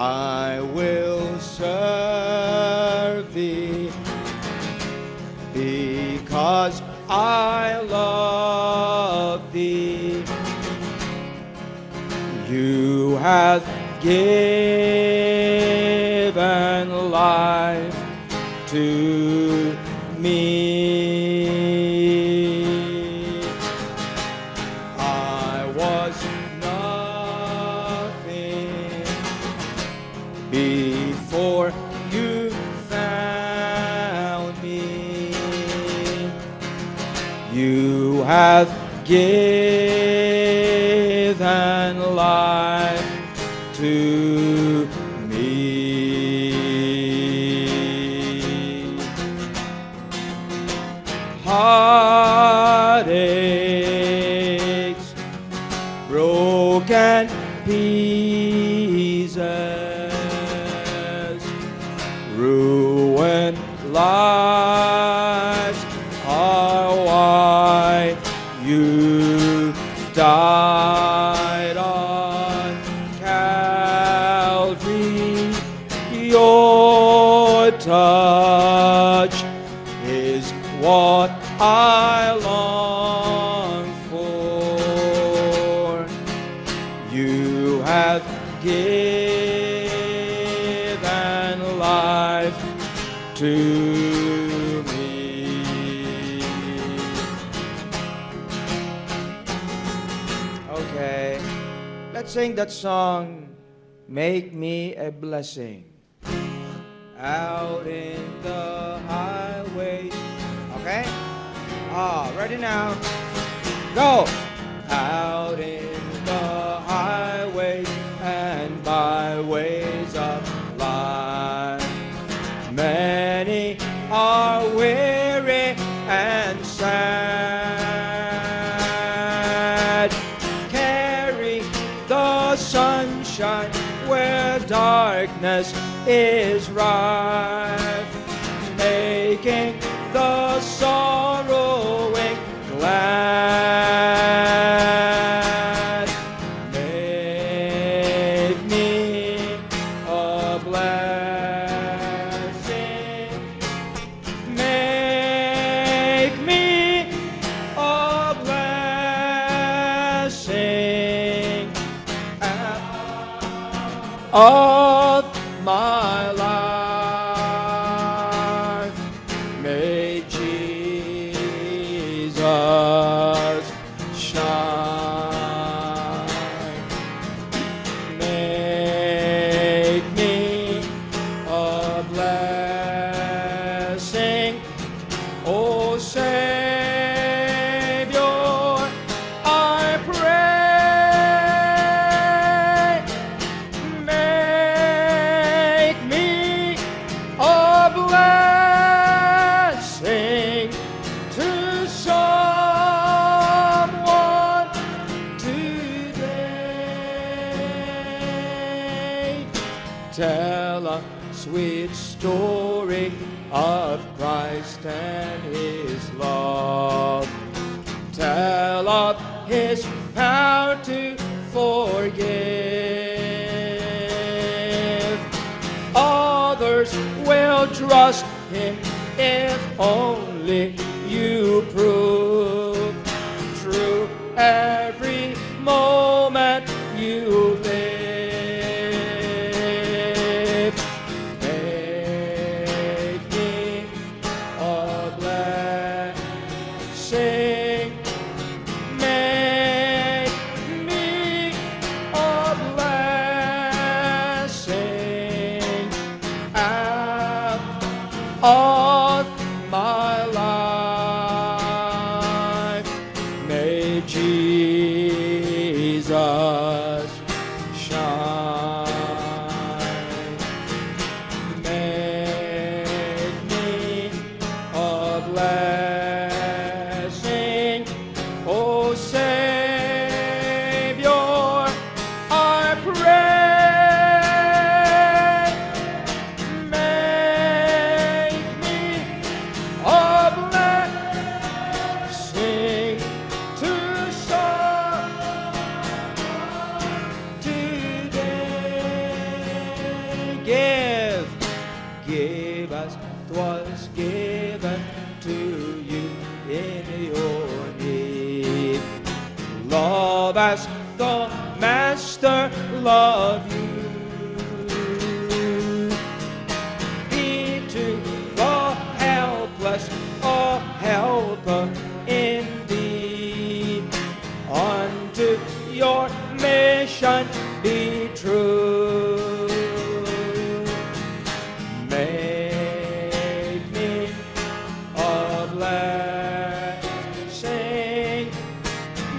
I will serve thee, because I love thee. You have given life to me. I was nothing before you found me. You have given life to me. Heartaches, broken pieces, ruined lives are why you died on Calvary. Your touch is what I long for. You have given life to me. Okay, let's sing that song, Make Me a Blessing. Out in the highway. Okay? Ready now. Go! Out in the highways and byways of life, many are weary and sad. Carry the sunshine where darkness is rife, making the sorrowing glad. Make me a blessing. Make me a blessing of my life. May Jesus shine. Make me a blessing, oh Savior, I pray. Make me a blessing to someone today. Tell a sweet story of Christ and His love. Tell of His power to forgive. Others will trust Him if only you prove true every moment you live. Make me a blessing. Make me a blessing out of my life. May Jesus was given to you in your need. Love as the Master loved you. Be to the helpless a helper indeed. Unto your mission be true. Make me a blessing.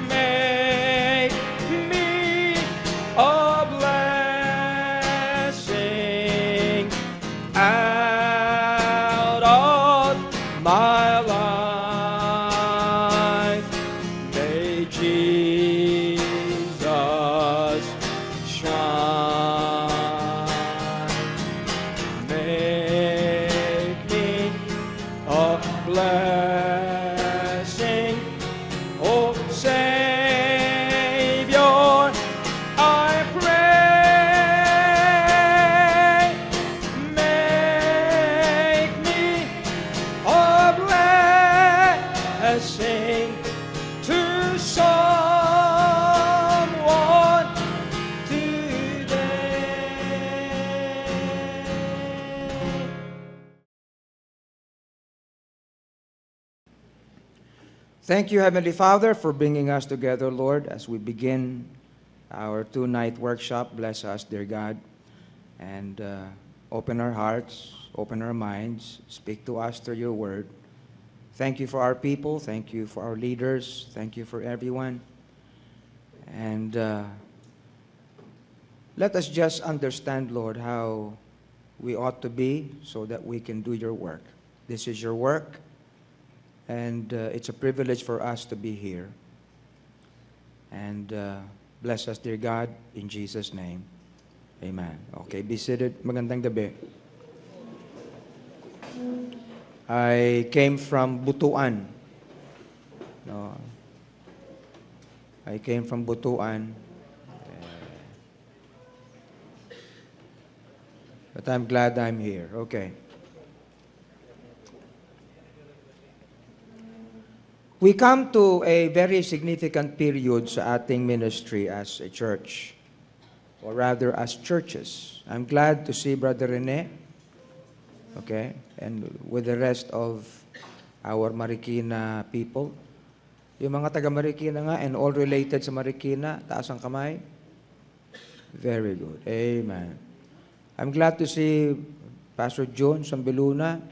Make me a blessing out of my life. May Jesus shine. Make me a blessing, oh Savior, I pray. Make me a blessing to someone today. Thank you, Heavenly Father, for bringing us together, Lord, as we begin our two-night workshop. Bless us, dear God, and open our hearts, open our minds, speak to us through your word. Thank you for our people. Thank you for our leaders. Thank you for everyone. And let us just understand, Lord, how we ought to be so that we can do your work. This is your work, and it's a privilege for us to be here. And bless us, dear God, in Jesus' name. Amen. Okay, be seated. Magandang gabi. I came from Butuan. No, I came from Butuan. But I'm glad I'm here. Okay. We come to a very significant period sa ating ministry as a church, or rather as churches. I'm glad to see Brother Rene, okay, and with the rest of our Marikina people. Yung mga taga Marikina nga and all related sa Marikina, taas ang kamay. Very good. Amen. I'm glad to see Pastor John Sambiluna.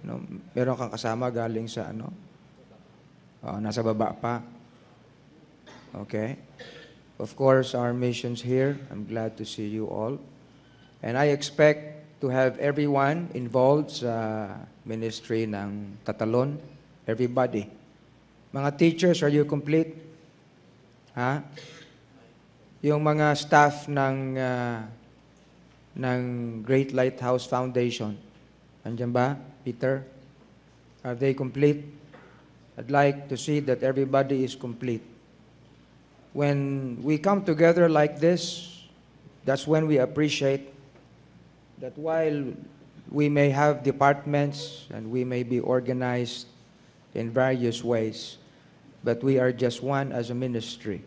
No, meron kang kasama galing sa nasa baba pa. Okay. Of course, our missions here. I'm glad to see you all. And I expect to have everyone involved sa ministry ng Tatalon. Everybody. Mga teachers, are you complete? Ha? Yung mga staff ng Great Lighthouse Foundation. Andiyan ba, Peter? Are they complete? I'd like to see that everybody is complete. When we come together like this, that's when we appreciate that while we may have departments and we may be organized in various ways, but we are just one as a ministry.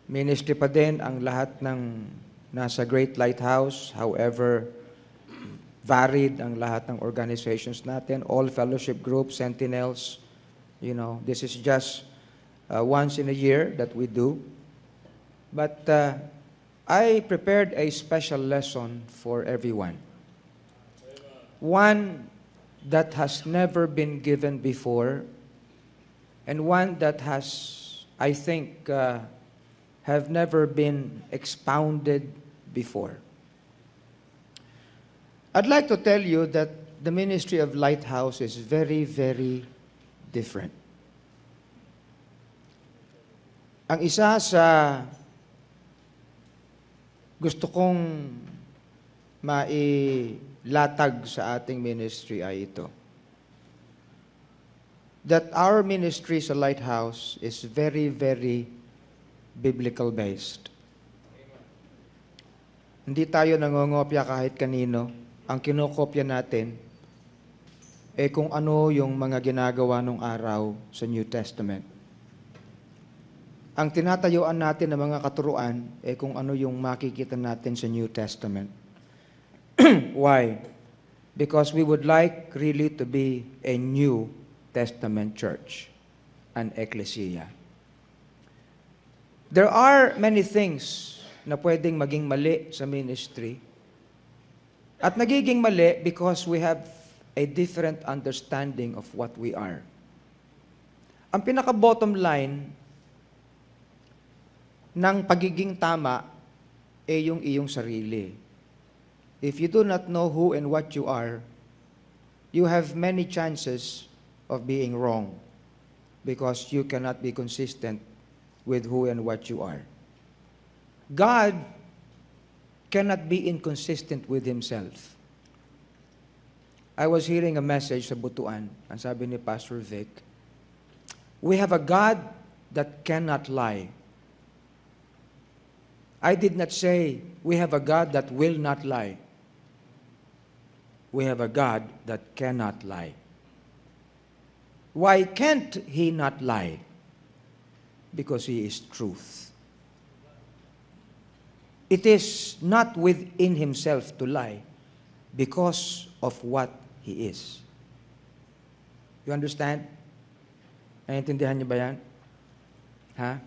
Ministry pa din ang lahat ng nasa Great Lighthouse, however varied ang lahat ng organizations natin, all fellowship groups, sentinels. You know, this is just once in a year that we do. But I prepared a special lesson for everyone. One that has never been given before, and one that has, I think, have never been expounded before. I'd like to tell you that the ministry of Lighthouse is very, very different. Ang isa sa gusto kong mailatag sa ating ministry ay ito. That our ministry sa Lighthouse is very, very biblical based. Hindi tayo nangongopya kahit kanino. Ang kinokopya natin kung ano yung mga ginagawa nung araw sa New Testament. Ang tinatayuan natin ng mga katuruan, kung ano yung makikita natin sa New Testament. Why? Because we would like really to be a New Testament church, an ecclesia. There are many things na pwedeng maging mali sa ministry. At nagiging mali because we have a different understanding of what we are. Ang pinaka-bottom line ng pagiging tama yung iyong sarili. If you do not know who and what you are, you have many chances of being wrong because you cannot be consistent with who and what you are. God cannot be inconsistent with Himself. I was hearing a message sa Butuan. Ang sabi ni Pastor Vic, we have a God that cannot lie. I did not say we have a God that will not lie. We have a God that cannot lie. Why can't He not lie? Because He is truth. It is not within Himself to lie because of what He is. You understand? Naiintindihan niyo ba yan? Ha?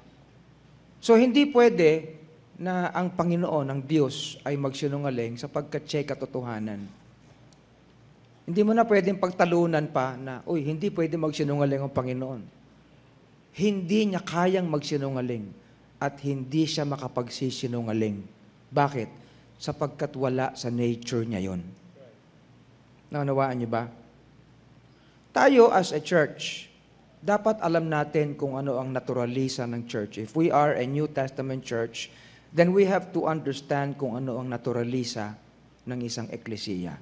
So, hindi pwede na ang Panginoon, ang Diyos, ay magsinungaling sapagkat siya'y katotohanan. Hindi mo na pwedeng pagtalunan pa na, uy, hindi pwede magsinungaling ang Panginoon. Hindi niya kayang magsinungaling at hindi siya makapagsisinungaling. Bakit? Sapagkat wala sa nature niya yun. Naunawaan niyo ba? Tayo as a church, dapat alam natin kung ano ang naturalisa ng church. If we are a New Testament church, then we have to understand kung ano ang naturalisa ng isang eklesiya.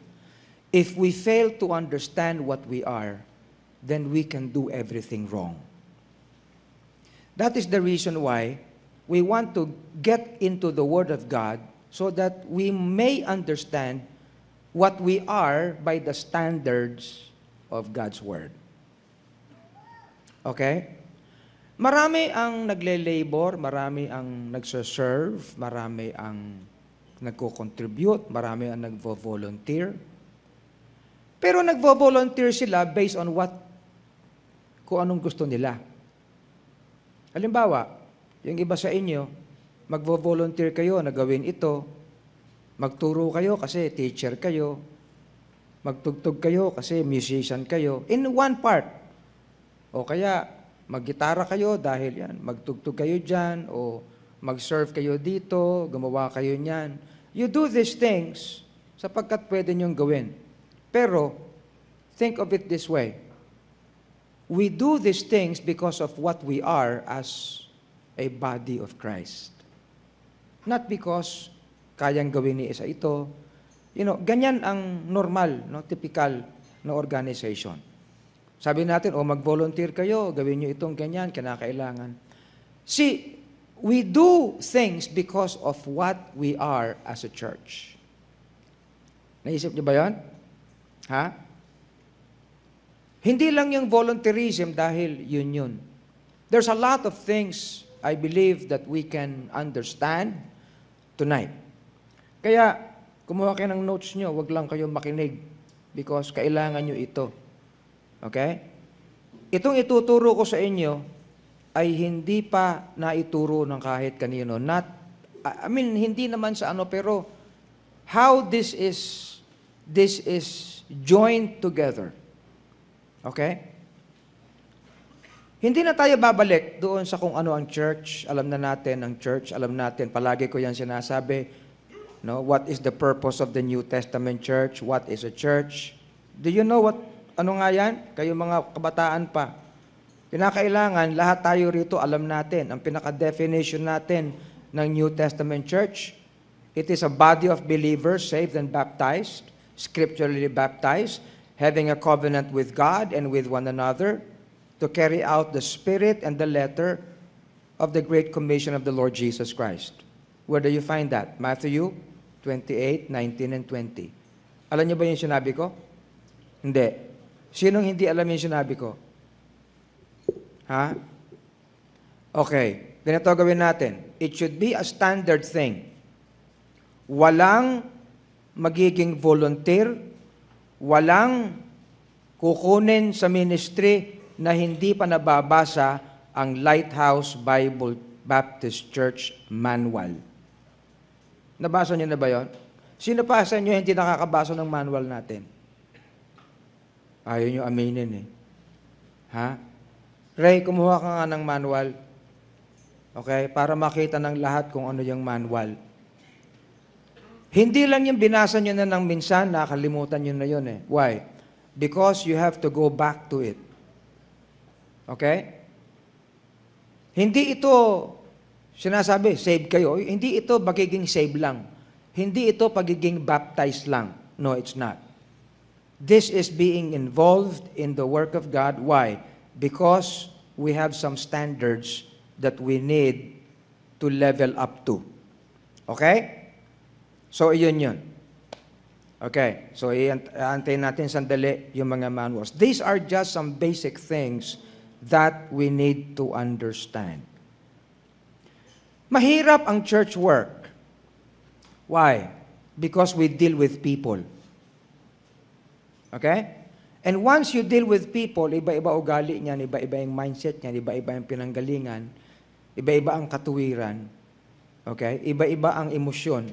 If we fail to understand what we are, then we can do everything wrong. That is the reason why we want to get into the Word of God so that we may understand what we are by the standards of God's Word. Okay? Marami ang nagle-labor, marami ang nagsaserve, marami ang nagko-contribute, marami ang nagvo-volunteer. Pero nagvo-volunteer sila based on kung anong gusto nila. Halimbawa, yung iba sa inyo, magvo-volunteer kayo na gawin ito, magturo kayo kasi teacher kayo, magtugtog kayo kasi musician kayo, in one part. O kaya, maggitara kayo dahil yan, magtugtog kayo dyan, o mag-serve kayo dito, gumawa kayo niyan. You do these things sapagkat pwede niyong gawin. Pero, think of it this way. We do these things because of what we are as a body of Christ. Not because kayang gawin ni isa ito. Ganyan ang normal, typical na organization. Sabi natin, mag-volunteer kayo, gawin nyo itong ganyan, kinakailangan. See, we do things because of what we are as a church. Naisip niyo ba yan? Ha? Hindi lang yung volunteerism dahil yun. There's a lot of things I believe that we can understand tonight. Kaya, kumuha kayo ng notes nyo, wag lang kayo makinig because kailangan nyo ito. Okay? Itong ituturo ko sa inyo ay hindi pa naituro ng kahit kanino. Hindi naman sa pero how this is joined together. Okay? Hindi na tayo babalik doon sa kung ano ang church. Alam na natin ang church. Alam natin, palagi ko yan sinasabi, what is the purpose of the New Testament church? What is a church? Do you know ano nga yan? Kayo mga kabataan pa. Pinakailangan, lahat tayo rito alam natin. Ang pinaka-definition natin ng New Testament church, it is a body of believers saved and baptized, scripturally baptized, having a covenant with God and with one another, to carry out the spirit and the letter of the Great Commission of the Lord Jesus Christ. Where do you find that? Matthew 28, 19, and 20. Alam niyo ba yung sinabi ko? Hindi. Sinong hindi alam yung sinabi ko? Ha? Okay. Ganito gawin natin. It should be a standard thing. Walang magiging volunteer, walang kukunin sa ministry na hindi pa nababasa ang Lighthouse Bible Baptist Church Manual. Nabasa niyo na ba yun? Sino pa sa inyo hindi nakakabasa ng manual natin? Ayaw niyo aminin eh. Ha? Ray, kumuha ka nga ng manual. Okay? Para makita ng lahat kung ano yung manual. Hindi lang yung binasa niyo na ng minsan, nakalimutan niyo na yun eh. Why? Because you have to go back to it. Okay? Hindi ito, sinasabi, save kayo. Hindi ito pagiging save lang. Hindi ito pagiging baptized lang. No, it's not. This is being involved in the work of God. Why? Because we have some standards that we need to level up to. Okay? So, iyon yun. Okay. So, iantayin natin sandali yung mga manuals. These are just some basic things that we need to understand. Mahirap ang church work. Why? Because we deal with people. Okay? And once you deal with people, iba-iba ugali niyan, iba-iba yung mindset niyan, iba-iba yung pinanggalingan, iba-iba ang katuwiran, okay? Iba-iba ang emosyon.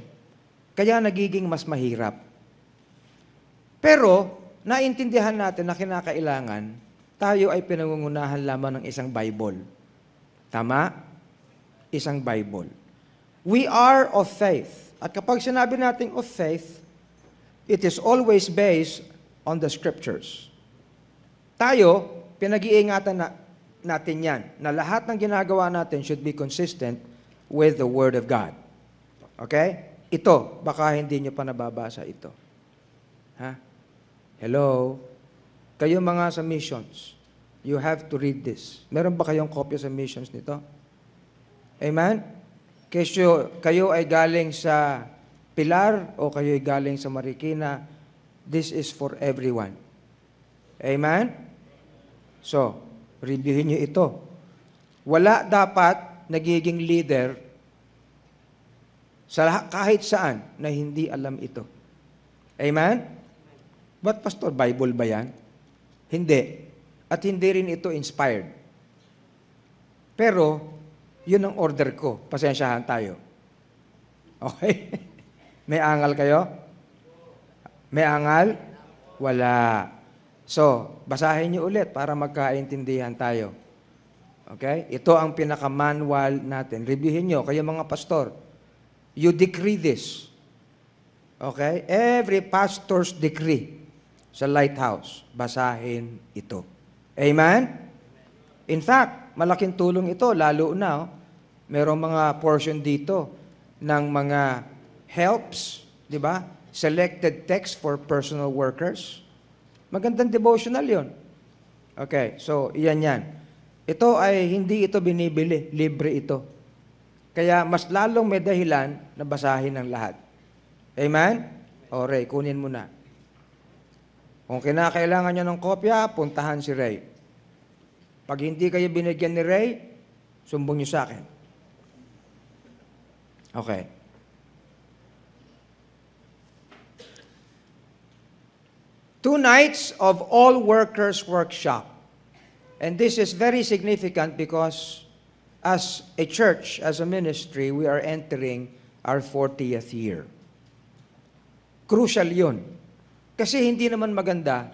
Kaya nagiging mas mahirap. Pero, naintindihan natin na kinakailangan, tayo ay pinangungunahan lamang ng isang Bible. Tama? Isang Bible. We are of faith. At kapag sinabi natin of faith, it is always based on the Scriptures. Tayo, pinag-iingatan natin yan, na lahat ng ginagawa natin should be consistent with the Word of God. Okay? Ito, baka hindi nyo pa nababasa ito. Ha? Hello? Kayo mga sa missions, you have to read this. Meron ba kayong kopya sa missions nito? Amen? Kayo ay galing sa Pilar o kayo ay galing sa Marikina, this is for everyone. Amen? So, reviewin nyo ito. Wala dapat nagiging leader sa kahit saan na hindi alam ito. Amen? But Pastor, Bible ba yan? Hindi. At hindi rin ito inspired. Pero, yun ang order ko. Pasensyahan tayo. Okay? May angal kayo? May angal? Wala. So, basahin niyo ulit para magkaintindihan tayo. Okay? Ito ang pinaka-manual natin. Reviewin niyo, kayo mga pastor. You decree this. Okay? Every pastor's decree sa Lighthouse, basahin ito. Amen? In fact, malaking tulong ito, lalo na, merong mga portion dito ng mga helps, di ba? Selected text for personal workers. Magandang devotional yon. Okay, so iyan yan. Ito ay hindi ito binibili, libre ito. Kaya mas lalong may dahilan na basahin ng lahat. Amen? O Ray, kunin mo na. Kung kinakailangan nyo ng kopya, puntahan si Ray. Pag hindi kayo binigyan ni Ray, sumbong nyo sa akin. Okay. Two nights of all workers workshop. And this is very significant because as a church, as a ministry, we are entering our 40th year. Crucial yun. Kasi hindi naman maganda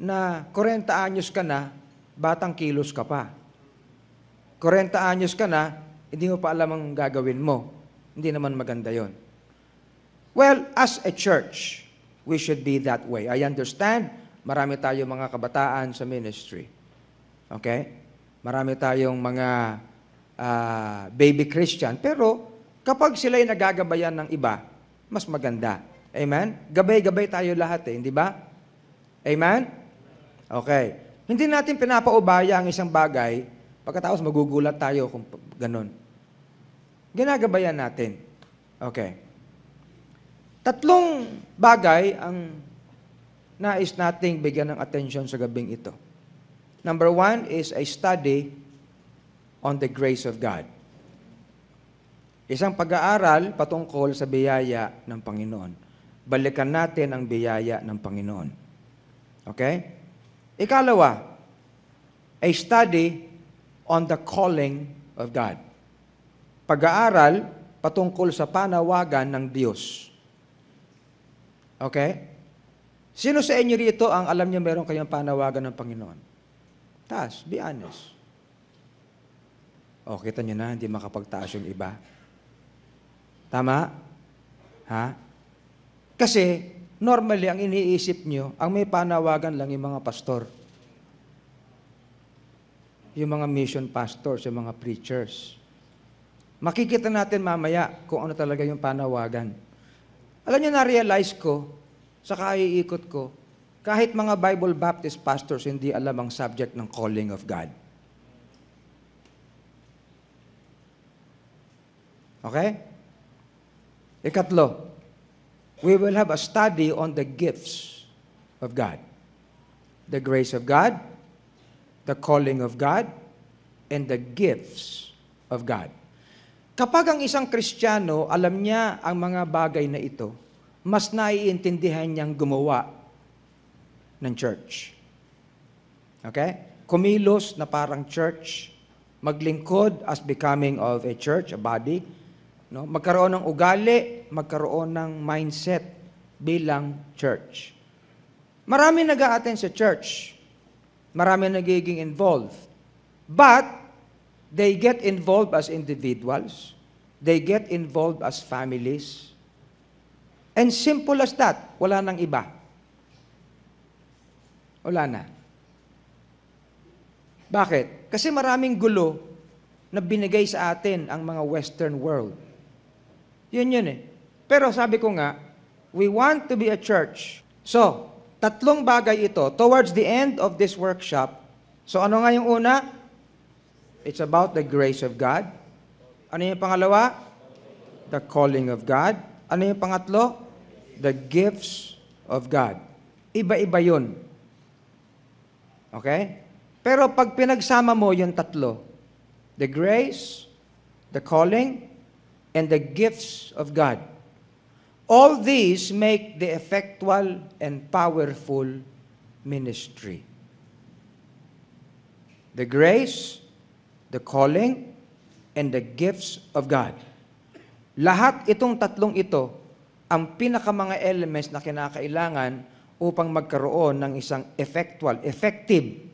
na 40 anyos ka na, batang kilos ka pa. 40 anyos ka na, hindi mo pa alam ang gagawin mo. Hindi naman maganda yon. Well, as a church, we should be that way. I understand, marami tayong mga kabataan sa ministry. Okay? Marami tayong mga baby Christian. Pero, kapag sila'y nagagabayan ng iba, mas maganda. Amen? Gabay-gabay tayo lahat eh, hindi ba? Amen? Okay. Hindi natin pinapaubaya ang isang bagay, pagkatapos magugulat tayo kung ganun. Ginagabayan natin. Okay. 3 bagay ang nais nating bigyan ng atensyon sa gabing ito. Number one is a study on the grace of God. Isang pag-aaral patungkol sa biyaya ng Panginoon. Balikan natin ang biyaya ng Panginoon. Okay? Ikalawa, a study on the calling of God. Pag-aaral patungkol sa panawagan ng Diyos. Okay? Sino sa inyo rito ang alam niyo meron kayong panawagan ng Panginoon? Taas, be honest. O, kita niyo na, hindi makapagtaas yung iba. Tama? Ha? Kasi, normally, ang iniisip niyo, ang may panawagan lang yung mga pastor. Yung mga mission pastors, yung mga preachers. Makikita natin mamaya kung ano talaga yung panawagan. Alam niyo, na-realize ko, sa kaiikot ko, kahit mga Bible Baptist pastors hindi alam ang subject ng calling of God. Okay? Ikatlo, we will have a study on the gifts of God. The grace of God, the calling of God, and the gifts of God. Kapag ang isang Kristiyano, alam niya ang mga bagay na ito, mas naiintindihan niyang gumawa ng church. Okay? Kumilos na parang church, maglingkod as becoming of a church, a body, no? Magkaroon ng ugali, magkaroon ng mindset bilang church. Marami nag-a-attend sa church. Marami nagiging involved. But, they get involved as individuals. They get involved as families. And simple as that, wala nang iba. Wala na. Bakit? Kasi maraming gulo na binigay sa atin ang mga Western world. Yun eh. Pero sabi ko nga, we want to be a church. So, tatlong bagay ito towards the end of this workshop. So, ano nga yung una? It's about the grace of God. Ano yung pangalawa? The calling of God. Ano yung pangatlo? The gifts of God. Iba-iba yun. Okay? Pero pag pinagsama mo yung tatlo, the grace, the calling, and the gifts of God, all these make the effectual and powerful ministry. The grace, the calling, and the gifts of God. Lahat itong tatlong ito, ang pinaka-mga elements na kinakailangan upang magkaroon ng isang effective,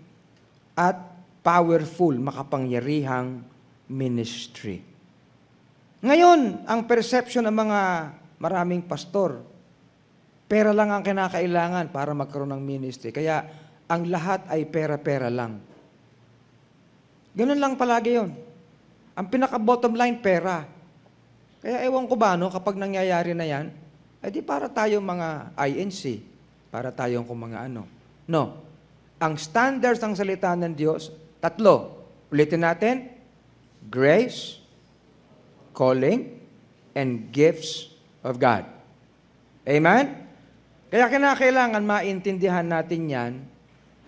at powerful, makapangyarihang ministry. Ngayon, ang perception ng mga maraming pastor, pera lang ang kinakailangan para magkaroon ng ministry. Kaya, ang lahat ay pera-pera lang. Ganun lang palagi yun. Ang pinaka-bottom line, pera. Kaya ewan ko ba, no, kapag nangyayari na yan, ay di para tayong mga INC, para tayong kung mga ano. No. Ang standards ng salita ng Diyos, tatlo. Ulitin natin, grace, calling, and gifts of God. Amen? Kaya kinakailangan maintindihan natin yan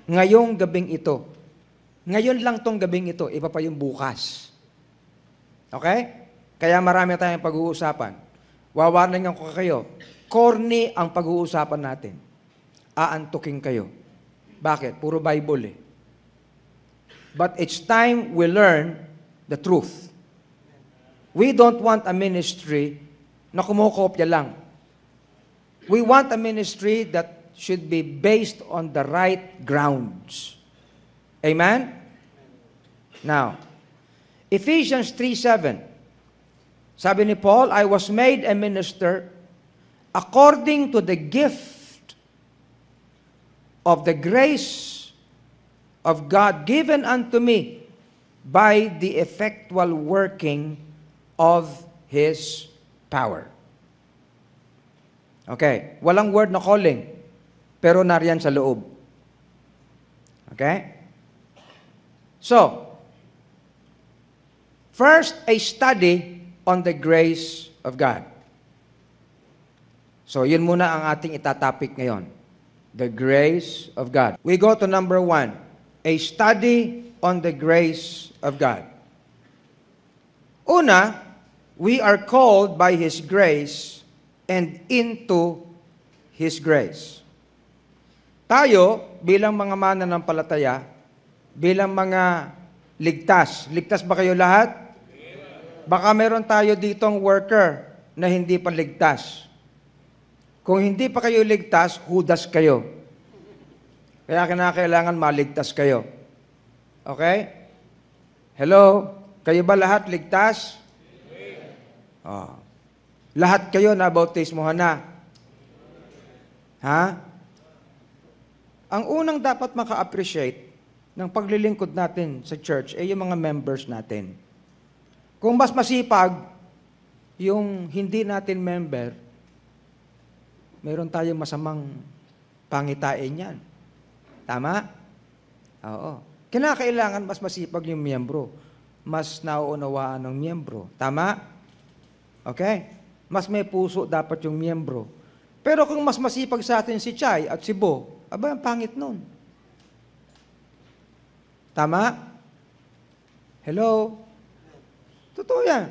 ngayong gabing ito. Ngayon lang tong gabing ito, iba pa yung bukas. Okay? Kaya marami tayong pag-uusapan. Wawarningan ko kayo, corny ang pag-uusapan natin. Aantukin kayo. Bakit? Puro Bible eh. But it's time we learn the truth. We don't want a ministry na kumukopya lang. We want a ministry that should be based on the right grounds. Amen? Now, Ephesians 3:7. Sabi ni Paul, I was made a minister according to the gift of the grace of God given unto me by the effectual working of His power. Okay, walang word na calling, pero nariyan sa loob. Okay? So, first, a study on the grace of God. So, yun muna ang ating itatopic ngayon. The grace of God. We go to number 1, a study on the grace of God. Una, we are called by His grace and into His grace. Tayo, bilang mga mananampalataya, bilang mga ligtas. Ligtas ba kayo lahat? Baka meron tayo ditong worker na hindi pa ligtas. Kung hindi pa kayo ligtas, hudas kayo. Kaya kinakailangan maligtas kayo. Okay? Hello? Kayo ba lahat ligtas? Oh. Lahat kayo nabautismohan na. Ha? Ang unang dapat maka-appreciate ng paglilingkod natin sa church ay yung mga members natin. Kung mas masipag yung hindi natin member, meron tayong masamang pangitain yan. Tama? Oo. Kinakailangan mas masipag yung miyembro. Mas nauunawaan ng miyembro. Tama? Okay? Mas may puso dapat yung miyembro. Pero kung mas masipag sa atin si Chay at si Bo, aba, ang pangit nun. Tama? Hello? Totoo yan.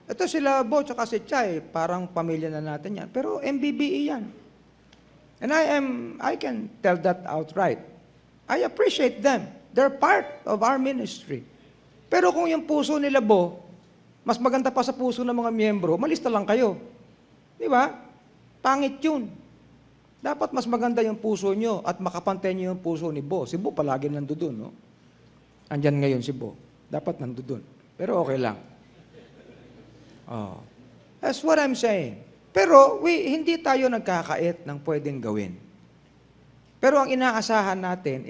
Ito sila Bo tsaka si Chay, parang pamilya na natin yan. Pero MBBE yan. And I can tell that outright. I appreciate them. They're part of our ministry. Pero kung yung puso nila Bo, mas maganda pa sa puso ng mga miyembro, malista lang kayo. Di ba? Pangit yun. Dapat mas maganda yung puso nyo at makapantay nyo yung puso ni Bo. Si Bo palagi nandoon, no? Andyan ngayon si Bo. Dapat nandoon. Pero okay lang. Oh. That's what I'm saying. Pero hindi tayo nagkakait ng pwedeng gawin. Pero ang inaasahan natin,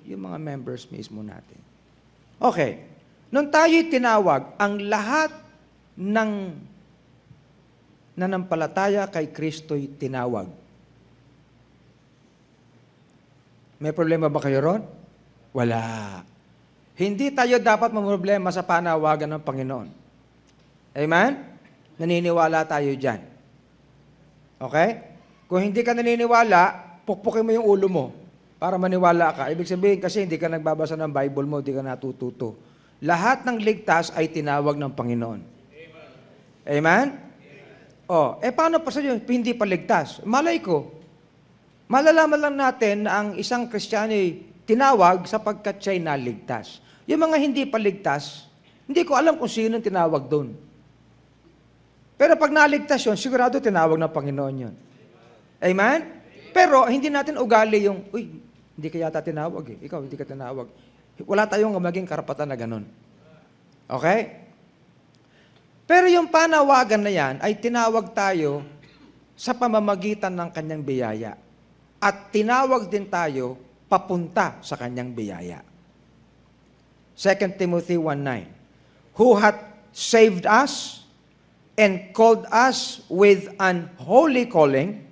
yung mga members mismo natin. Okay. Nung tayo'y tinawag, ang lahat ng nanampalataya kay Kristo'y tinawag. May problema ba kayo ron? Wala. Hindi tayo dapat mamroblema sa panawagan ng Panginoon. Amen? Naniniwala tayo dyan. Okay? Kung hindi ka naniniwala, pukpukin mo yung ulo mo para maniwala ka. Ibig sabihin kasi hindi ka nagbabasa ng Bible mo, hindi ka natututo. Lahat ng ligtas ay tinawag ng Panginoon. Amen? Oh, paano pa sa iyo? Hindi pa ligtas. Malay ko, malalaman lang natin na ang isang Kristiyano ay tinawag sapagkat siya'y naligtas. Yung mga hindi pa ligtas, hindi ko alam kung sino tinawag doon. Pero pag naligtas yun, sigurado tinawag ng Panginoon yun. Amen? Pero hindi natin ugali yung, hindi ka yata tinawag eh. Ikaw, hindi ka tinawag. Wala tayong maging karapatan na ganun. Okay? Pero yung panawagan na yan ay tinawag tayo sa pamamagitan ng kanyang biyaya. At tinawag din tayo papunta sa kanyang biyaya. 2 Timothy 1:9, who hath saved us and called us with an holy calling,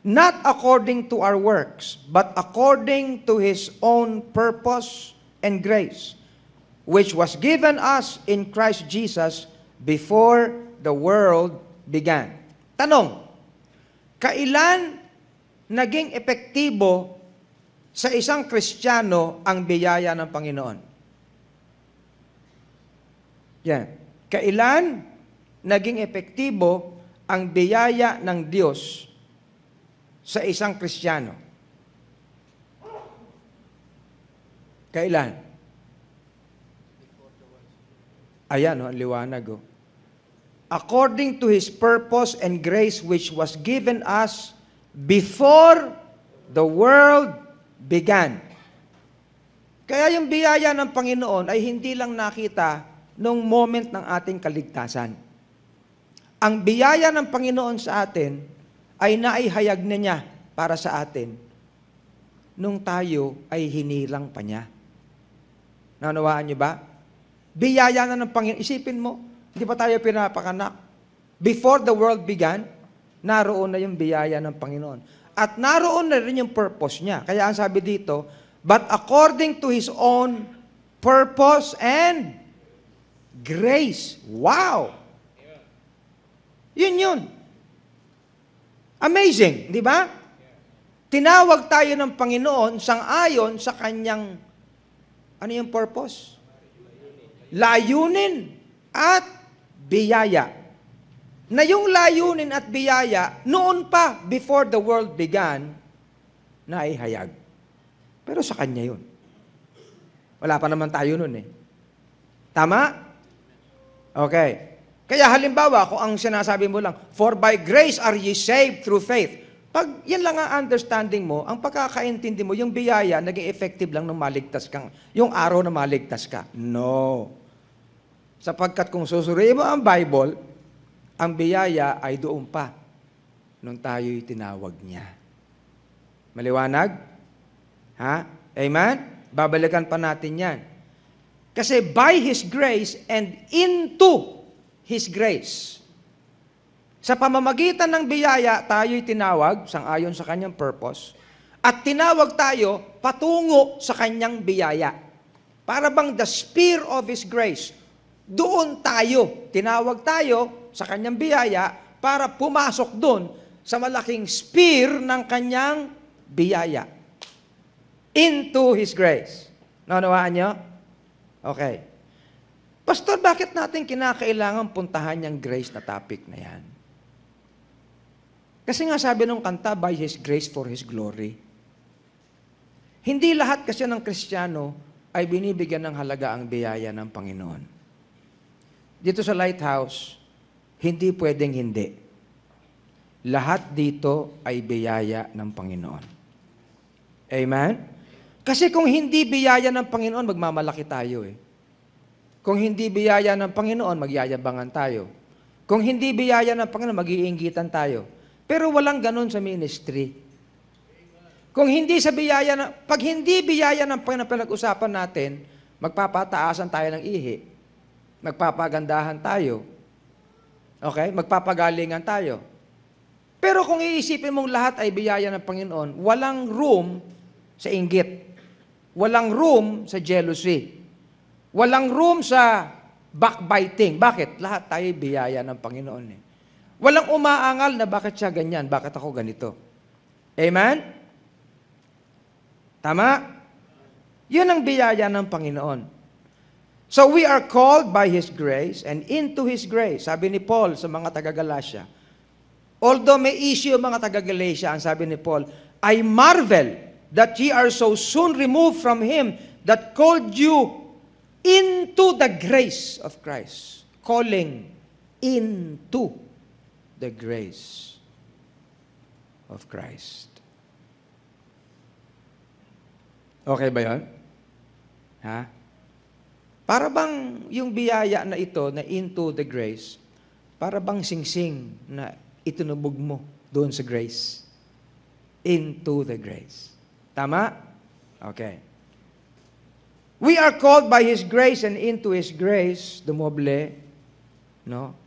not according to our works, but according to His own purpose and grace, which was given us in Christ Jesus before the world began. Tanong, kailan naging epektibo sa isang Kristiyano ang biyaya ng Panginoon? Yan. Kailan naging epektibo ang biyaya ng Diyos sa isang Kristiyano? Kailan? Ayan, ang liwanag. According to His purpose and grace which was given us before the world began. Kaya yung biyaya ng Panginoon ay hindi lang nakita nung moment ng ating kaligtasan. Ang biyaya ng Panginoon sa atin ay naihayag na niya para sa atin nung tayo ay hinilang pa niya. Nanawaan niyo ba? Biyaya na ng Panginoon. Isipin mo, hindi pa tayo pinapakanak. Before the world began, naroon na yung biyaya ng Panginoon. At naroon na rin yung purpose niya. Kaya ang sabi dito, but according to His own purpose and grace. Wow! Yun. Amazing, di ba? Tinawag tayo ng Panginoon sang-ayon sa kanyang, ano yung purpose? Layunin at biyaya. Na yung layunin at biyaya, noon pa, before the world began, na ihayag. Pero sa kanya yun. Wala pa naman tayo nun eh. Tama? Okay. Kaya halimbawa, kung ang sinasabi mo lang, for by grace are ye saved through faith. Pag yan lang ang understanding mo, ang pagkakaintindi mo, yung biyaya, naging effective lang nung maligtas kang, yung araw na maligtas ka. No. Sapagkat kung susuriin mo ang Bible, ang biyaya ay doon pa nung tayo'y tinawag niya. Maliwanag? Ha? Amen? Babalikan pa natin yan. Kasi by His grace and into His grace. Sa pamamagitan ng biyaya, tayo'y tinawag, sang-ayon sa kanyang purpose, at tinawag tayo patungo sa kanyang biyaya. Para bang the sphere of His grace, doon tayo, tinawag tayo sa kanyang biyaya para pumasok doon sa malaking sphere ng kanyang biyaya. Into His grace. Naunawaan niyo? Okay. Pastor, bakit natin kinakailangan puntahan yung grace na topic na yan? Kasi nga sabi nung kanta, by His grace for His glory. Hindi lahat kasi ng Kristiyano ay binibigyan ng halaga ang biyaya ng Panginoon. Dito sa Lighthouse, hindi pwedeng hindi. Lahat dito ay biyaya ng Panginoon. Amen? Kasi kung hindi biyaya ng Panginoon, magmamalaki tayo eh. Kung hindi biyaya ng Panginoon, magyayabangan tayo. Kung hindi biyaya ng Panginoon, mag-iinggitan tayo. Pero walang ganun sa ministry. Kung hindi sa biyaya pag hindi biyaya ng Panginoon pinag-usapan natin, magpapataasan tayo ng ihi. Magpapagandahan tayo. Okay? Magpapagalingan tayo. Pero kung iisipin mong lahat ay biyaya ng Panginoon, walang room sa inggit. Walang room sa jealousy. Walang room sa backbiting. Bakit? Lahat tayo biyaya ng Panginoon eh. Walang umaangal na bakit siya ganyan, bakit ako ganito. Amen? Tama? Yun ang biyaya ng Panginoon. So we are called by His grace and into His grace. Sabi ni Paul sa mga taga-Galatia. Although may issue mga taga-Galatia, ang sabi ni Paul, I marvel that ye are so soon removed from Him that called you into the grace of Christ. Calling into the grace of Christ. Okay ba yun? Ha? Para bang yung biyaya na ito, na into the grace, para bang singsing na itinubog mo doon sa grace? Into the grace. Tama? Okay. We are called by His grace and into His grace, dumoble, no?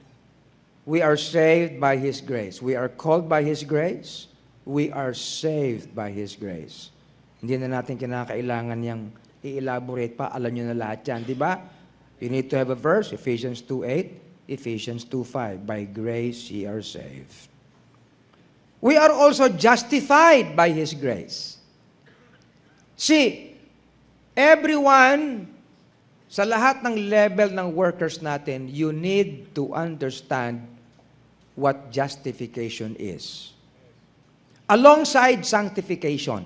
We are saved by His grace. We are called by His grace. We are saved by His grace. Hindi na natin kinakailangan yung i-elaborate pa. Alam nyo na lahat yan, di ba? You need to have a verse, Ephesians 2:8, Ephesians 2:5. By grace ye are saved. We are also justified by His grace. See, everyone, sa lahat ng level ng workers natin, you need to understand what justification is. Alongside sanctification.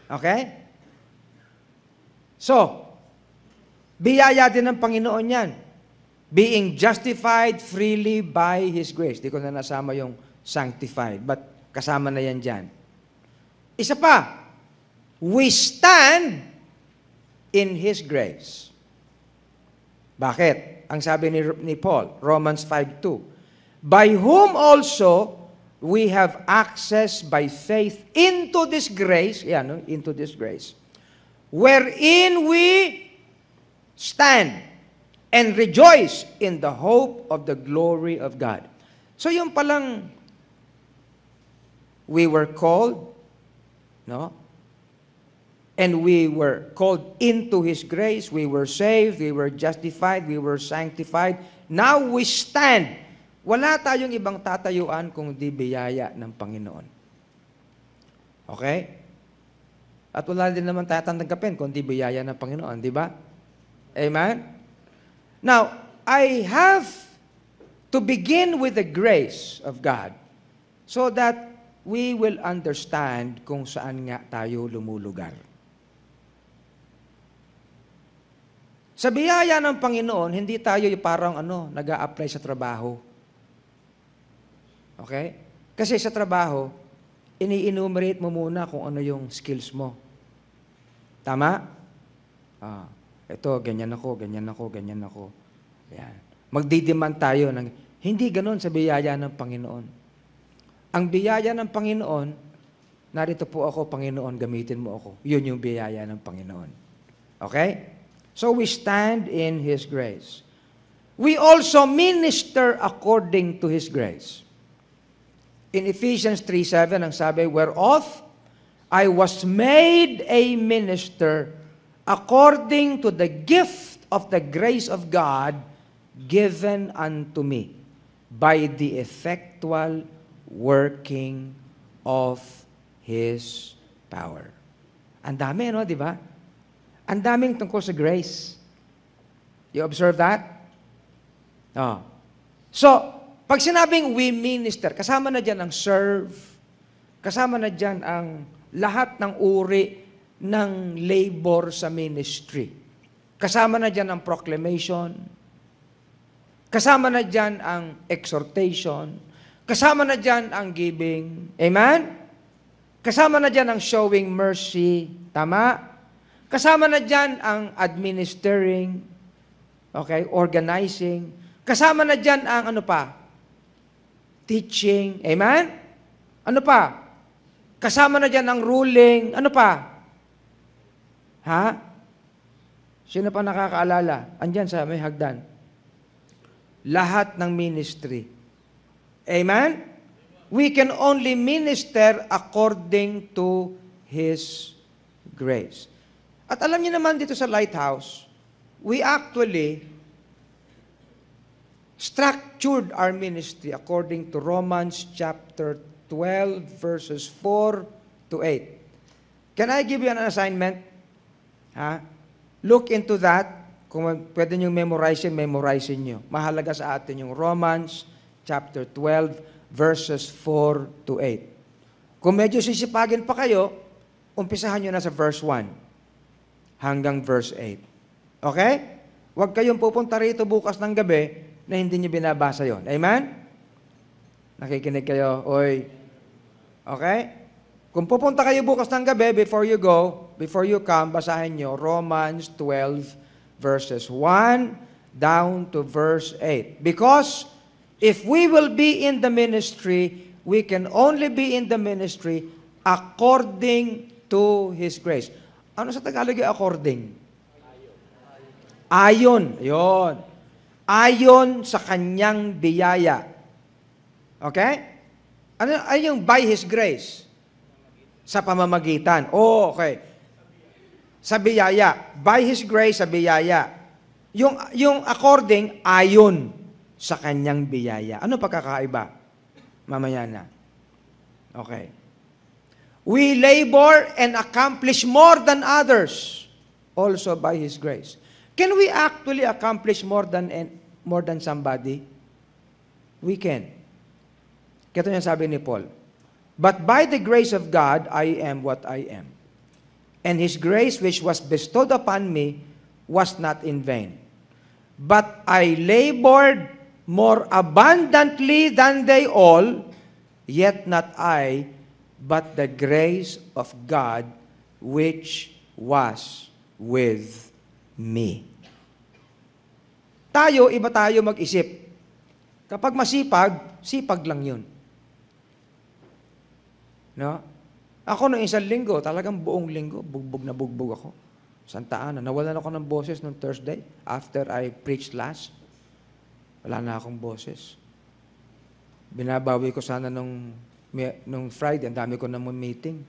Okay? So, biyaya din ng Panginoon yan. Being justified freely by His grace. Di ko na nasama yung sanctified, but kasama na yan dyan. Isa pa, we stand in His grace. Bakit? Ang sabi ni Paul, Romans 5:2, by whom also we have access by faith into this grace, into this grace, wherein we stand and rejoice in the hope of the glory of God. So yung palang, we were called, no? And we were called into His grace. We were saved. We were justified. We were sanctified. Now we stand. Wala tayong ibang tatayuan kung di biyaya ng Panginoon. Okay? At wala din naman tayo tatanggapin kundi biyaya ng Panginoon, di ba? Amen? Now, I have to begin with the grace of God so that we will understand kung saan nga tayo lumulugar. Sa biyaya ng Panginoon, hindi tayo parang nag-a-apply sa trabaho. Okay? Kasi sa trabaho, ini-enumerate mo muna kung ano yung skills mo. Tama? Ito, ganyan ako, ganyan ako, ganyan ako. Yan. Magdidiman tayo ng, hindi ganun sa biyaya ng Panginoon. Ang biyaya ng Panginoon, narito po ako, Panginoon, gamitin mo ako. Yun yung biyaya ng Panginoon. Okay? So we stand in His grace. We also minister according to His grace. In Ephesians 3:7, ang sabi, whereof I was made a minister according to the gift of the grace of God given unto me by the effectual working of His power. Ang dami, di ba? Ang daming tungkol sa grace. You observe that? So, pag sinabing we minister, kasama na dyan ang serve, kasama na dyan ang lahat ng uri ng labor sa ministry. Kasama na dyan ang proclamation, kasama na dyan ang exhortation, kasama na dyan ang giving. Amen? Kasama na dyan ang showing mercy. Tama? Kasama na dyan ang administering, okay, organizing. Kasama na dyan ang teaching. Amen? Ano pa? Kasama na dyan ang ruling. Ano pa? Ha? Sino pa nakakaalala? Andyan sa may hagdan. Lahat ng ministry. Amen? We can only minister according to His grace. At alam niyo naman dito sa Lighthouse, we actually structured our ministry according to Romans chapter 12, verses 4 to 8. Can I give you an assignment? Look into that. Kung pwede nyo memorize nyo. Mahalaga sa atin yung Romans chapter 12, verses 4 to 8. Kung medyo sisipagin pa kayo, umpisahan nyo na sa verse 1 hanggang verse 8. Okay? Huwag kayong pupunta rito bukas ng gabi na hindi nyo binabasa yon. Amen? Nakikinig kayo? Oy. Okay? Kung pupunta kayo bukas ng gabi, before you come, basahin nyo Romans 12, verses 1 down to verse 8. Because if we will be in the ministry, we can only be in the ministry according to His grace. Ano sa Tagalog yung according? Ayon. Yun. Ayon sa Kanyang biyaya. Okay? Ano yung by His grace? Sa pamamagitan. Oh, okay. Sa biyaya. By His grace, sa biyaya. Yung according, ayon sa Kanyang biyaya. Ano pagkakaiba? Mamaya na. Okay. We labor and accomplish more than others, also by His grace. Can we actually accomplish more than somebody? We can. Kaya yung sabi ni Paul, but by the grace of God, I am what I am. And His grace which was bestowed upon me was not in vain. But I labored more abundantly than they all, yet not I, but the grace of God which was with me. Iba tayo mag-isip. Kapag masipag, sipag lang yun. No? Ako noong isang linggo, talagang buong linggo, bugbog na bugbog ako. Santa Ana, nawalan ako ng boses noong Thursday after I preached last. Wala na akong boses. Binabawi ko sana nung Friday, ang dami ko na meeting.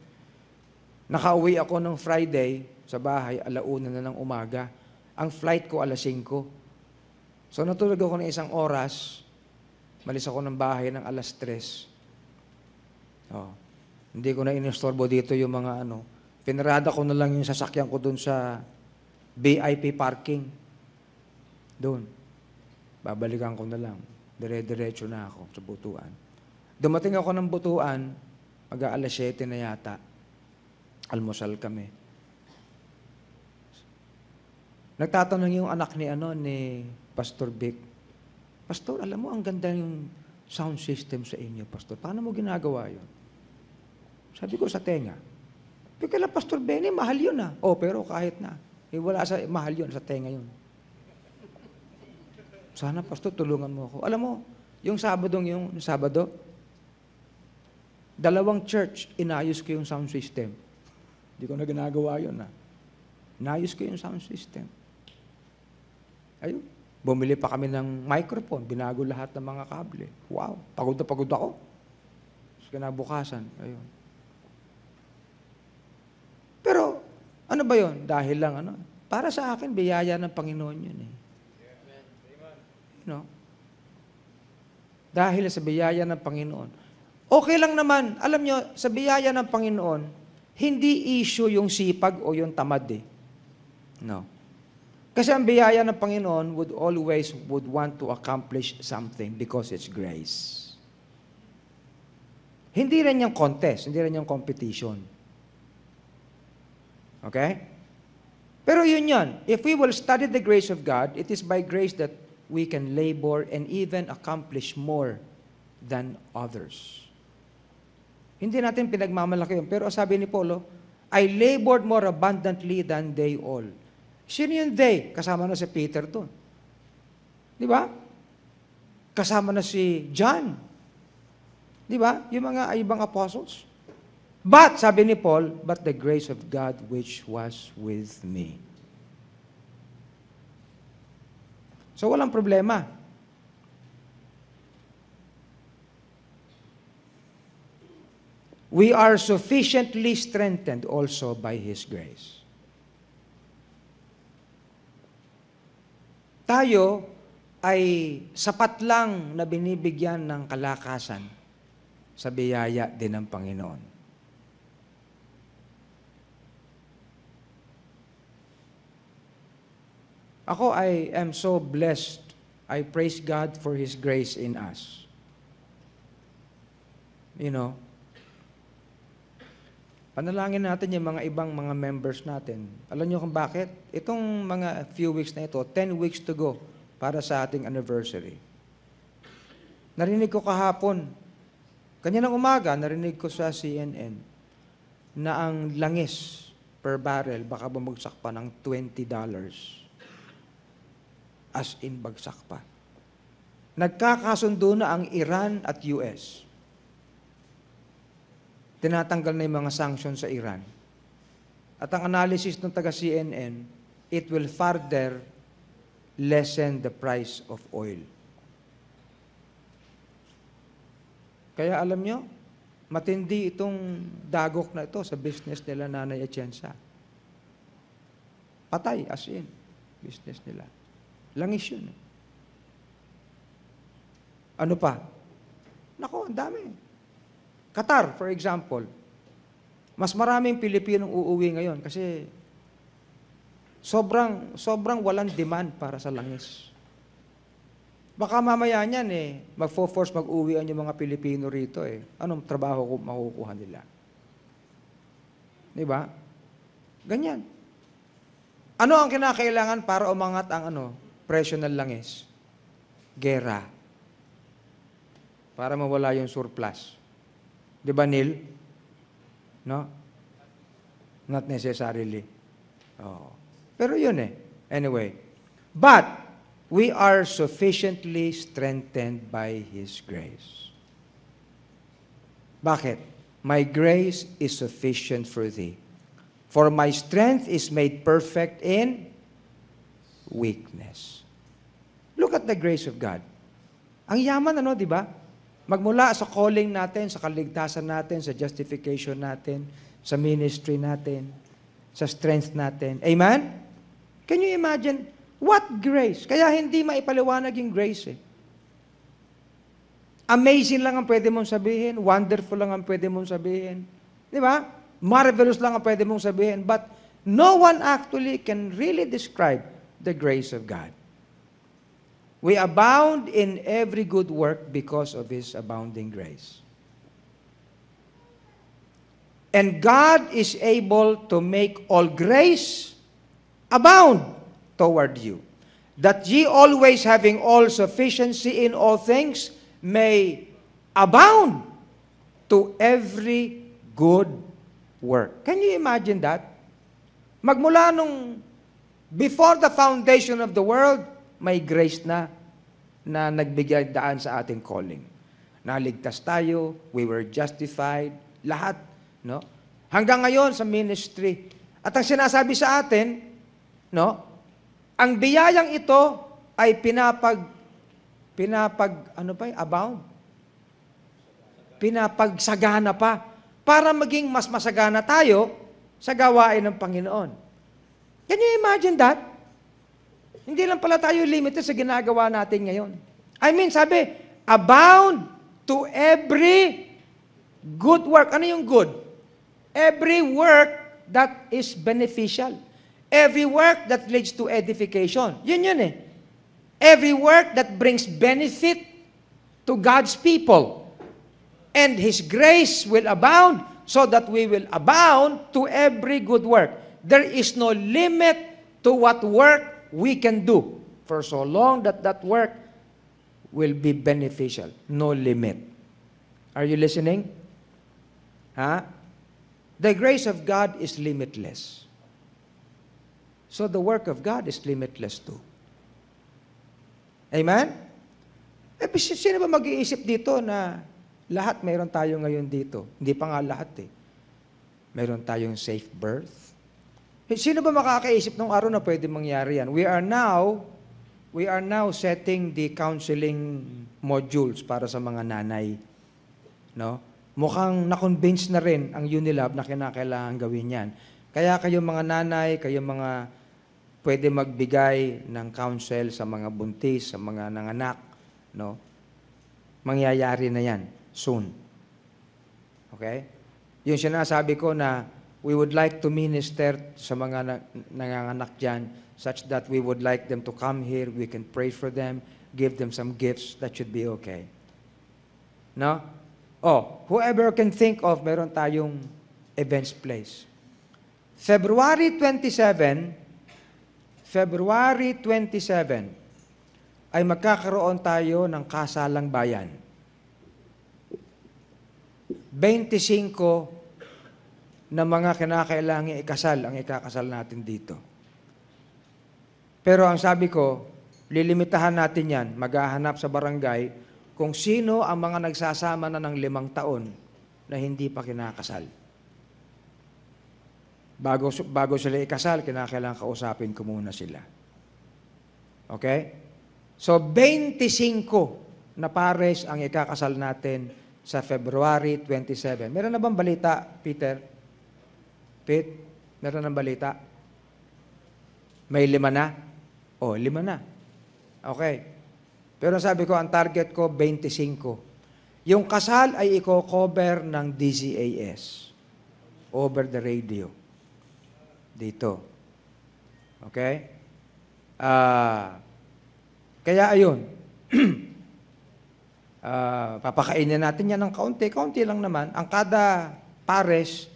Nakauwi ako nung Friday sa bahay, 1:00 na ng umaga. Ang flight ko 5:00. So natulog ako ng 1 oras, malis ako ng bahay ng 3:00. Oh. Hindi ko na inistorbo dito yung mga ano. Pinarada ko na lang yung sasakyan ko doon sa VIP parking. Doon. Babalikan ko na lang. Dire-diretso na ako sa Butuan. Dumating ako ng Butuan, mag-aalas 7 na yata. Almusal kami. Nagtatanong yung anak ni Pastor Vic, Pastor, alam mo, ang ganda yung sound system sa inyo, Pastor. Paano mo ginagawa yun? Sabi ko, sa tenga. Kaya Pastor Benny, mahal yun ah. Oh, pero kahit na. Wala sa mahal yun, sa tenga yun. Sana, Pastor, tulungan mo ako. Alam mo, yung Sabado, 2 church, inayos ko yung sound system. Hindi ko na ginagawa yun ah. Inayos ko yung sound system. Ayun. Bumili pa kami ng microphone, binago lahat ng mga kable. Wow, pagod na pagod ako. Kinabukasan, ayun. Pero, ano ba yun? Dahil lang, para sa akin, biyaya ng Panginoon yun eh. You know? Dahil sa biyaya ng Panginoon. Okay lang naman, alam nyo, sa biyaya ng Panginoon, hindi issue yung sipag o yung tamad eh. No. Kasi ang biyaya ng Panginoon would want to accomplish something because it's grace. Hindi rin yung contest, hindi rin yung competition. Okay? Pero yun yan. If we will study the grace of God, it is by grace that we can labor and even accomplish more than others. Hindi natin pinagmamalaki yun. Pero sabi ni Paulo, I labored more abundantly than they all. Sino yung they? Kasama na si Peter doon. Di ba? Kasama na si John. Di ba? Yung mga ibang apostles. But, sabi ni Paul, but the grace of God which was with me. So, walang problema. We are sufficiently strengthened also by His grace. Tayo ay sapat lang na binibigyan ng kalakasan sa biyaya din ng Panginoon. Ako, I am so blessed. I praise God for His grace in us. You know, panalangin natin yung mga ibang mga members natin. Alam niyo kung bakit? Itong mga few weeks na ito, 10 weeks to go para sa ating anniversary. Narinig ko kahapon, kanyanang umaga, narinig ko sa CNN na ang langis per barrel baka bumagsak pa ng $20. As in, bagsak pa. Nagkakasundo na ang Iran at US. Tinatanggal na yung mga sanctions sa Iran. At ang analysis ng taga-CNN, it will further lessen the price of oil. Kaya alam nyo, matindi itong dagok na ito sa business nila Nanay Atienza. Patay, as in, business nila. Langis yun. Ano pa? Nako, ang dami. Qatar, for example. Mas maraming Pilipinong uuwi ngayon kasi sobrang walang demand para sa langis. Baka mamaya niyan magfo-force mag-uwian yung mga Pilipino rito Anong trabaho makukuha nila? Di ba? Ganyan. Ano ang kinakailangan para umangat ang presyo ng langis? Gera. Para mawala yung surplus. Di ba, Neil? No? Not necessarily. Oh. Pero yun Anyway. But, we are sufficiently strengthened by His grace. Bakit? My grace is sufficient for thee. For my strength is made perfect in weakness. Look at the grace of God. Ang yaman, di ba? Magmula sa calling natin, sa kaligtasan natin, sa justification natin, sa ministry natin, sa strength natin. Amen? Can you imagine? What grace? Kaya hindi maipaliwanag yung grace Amazing lang ang pwede mong sabihin. Wonderful lang ang pwede mong sabihin. Di ba? Marvelous lang ang pwede mong sabihin. But no one actually can really describe the grace of God. We abound in every good work because of His abounding grace. And God is able to make all grace abound toward you, that ye always having all sufficiency in all things may abound to every good work. Can you imagine that? Magmula nung before the foundation of the world, may grace na nagbigay daan sa ating calling. Naligtas tayo, we were justified, lahat, no? Hanggang ngayon sa ministry. At ang sinasabi sa atin, no? Ang biyayang ito ay abound. Pinapagsagana pa para maging mas masagana tayo sa gawain ng Panginoon. Can you imagine that? Hindi lang pala tayo limited sa ginagawa natin ngayon. I mean, sabi, abound to every good work. Ano yung good? Every work that is beneficial. Every work that leads to edification. Yun eh. Every work that brings benefit to God's people. And His grace will abound so that we will abound to every good work. There is no limit to what work we can do for so long that that work will be beneficial. No limit. Are you listening? Huh? The grace of God is limitless. So the work of God is limitless too. Amen? Sino ba mag-iisip dito na lahat mayroon tayo ngayon dito? Hindi pa nga lahat eh. Mayroon tayong safe birth. Sino ba makakaisip nung araw na pwede mangyari yan? We are now setting the counseling modules para sa mga nanay. No? Mukhang na-convince na rin ang Unilab na kinakailangan gawin yan. Kaya kayo mga nanay, kayo mga pwede magbigay ng counsel sa mga buntis, sa mga nanganak, no? Mangyayari na yan soon. Okay? Yung sinasabi ko na we would like to minister sa mga nanganganak dyan such that we would like them to come here, we can pray for them, give them some gifts, that should be okay. No? Oh, whoever can think of, meron tayong events place. February 27 ay magkakaroon tayo ng kasalang bayan. 25 na mga kinakailangan ikasal ang ikakasal natin dito. Pero ang sabi ko, lilimitahan natin yan, maghahanap sa barangay kung sino ang mga nagsasama na ng 5 taon na hindi pa kinakasal. Bago sila ikasal, kinakailangan kausapin ko muna sila. Okay? So, 25 na pares ang ikakasal natin sa February 27. Meron na bang balita, Peter? Pete, meron ng balita? May 5 na? Oh, 5 na. Okay. Pero sabi ko, ang target ko, 25. Yung kasal ay i-cover ng DZAS. Over the radio. Dito. Okay? Kaya ayun. Papakainin natin yan ng kaunti. Kaunti lang naman. Ang kada pares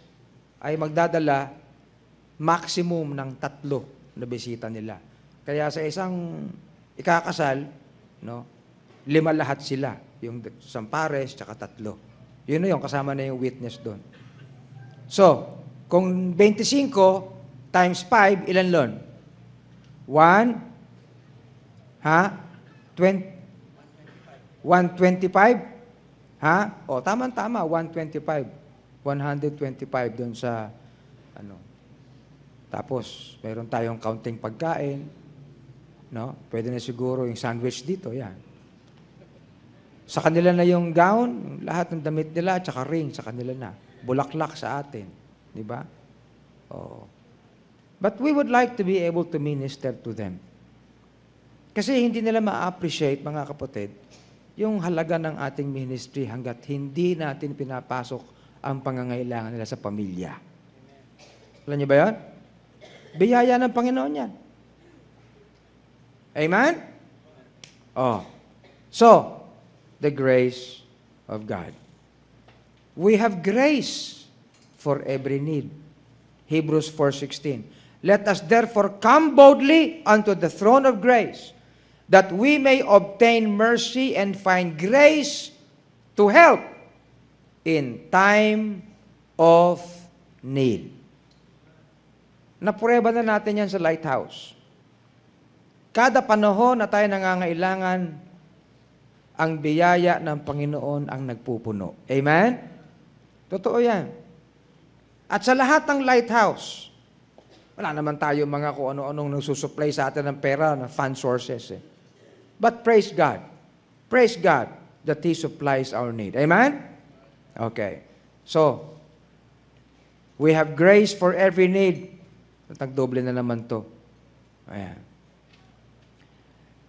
ay magdadala maximum ng 3 na bisita nila. Kaya sa isang ikakasal, no, 5 lahat sila. Yung isang pares, tsaka 3. Yun na yun, kasama na yung witness doon. So, kung 25 times 5, ilan lon? 125? Ha? O, tama-tama, 125. 125 doon sa, tapos, meron tayong counting pagkain, no? Pwede na siguro yung sandwich dito, yan. Sa kanila na yung gown, lahat ng damit nila, tsaka ring, sa kanila na. Bulaklak sa atin. Di ba? Oh. But we would like to be able to minister to them. Kasi hindi nila ma-appreciate, mga kapatid, yung halaga ng ating ministry hanggat hindi natin pinapasok ang pangangailangan nila sa pamilya. Alam niyo ba yan? Biyaya ng Panginoon yan. Amen? Oh. So, the grace of God. We have grace for every need. Hebrews 4:16. Let us therefore come boldly unto the throne of grace, that we may obtain mercy and find grace to help in time of need. Naprueba na natin yan sa Lighthouse. Kada panahon na tayo nangangailangan, ang biyaya ng Panginoon ang nagpupuno. Amen? Totoo yan. At sa lahat ng Lighthouse, wala naman tayo mga kung ano-anong nagsusupply sa atin ng pera, na fund sources. But praise God. Praise God that He supplies our need. Amen? Okay. So, we have grace for every need. Nagdoble na naman to. Ayan.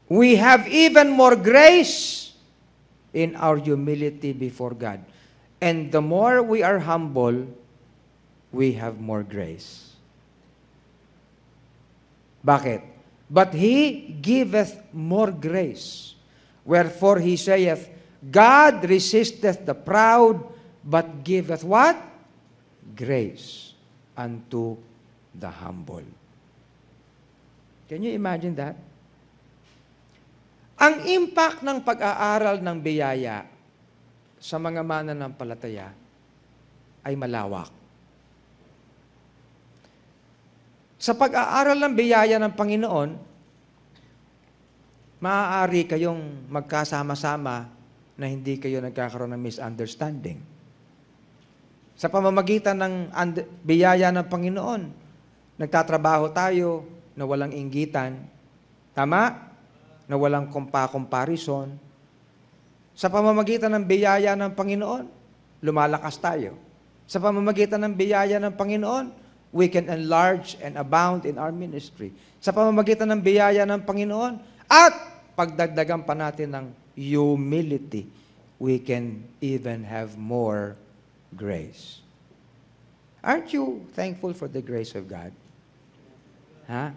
We have even more grace in our humility before God. And the more we are humble, we have more grace. Bakit? But He giveth more grace. Wherefore He saith, God resisteth the proud, but giveth what? Grace unto the humble. Can you imagine that? Ang impact ng pag-aaral ng biyaya sa mga mananampalataya ay malawak. Sa pag-aaral ng biyaya ng Panginoon, maaari kayong magkasama-sama na hindi kayo nagkakaroon ng misunderstanding. Sa pamamagitan ng biyaya ng Panginoon, nagtatrabaho tayo na walang inggitan. Tama? Na walang comparison. Sa pamamagitan ng biyaya ng Panginoon, lumalakas tayo. Sa pamamagitan ng biyaya ng Panginoon, we can enlarge and abound in our ministry. Sa pamamagitan ng biyaya ng Panginoon, at pagdagdagan pa natin ng humility, we can even have more grace. Aren't you thankful for the grace of God? Ha?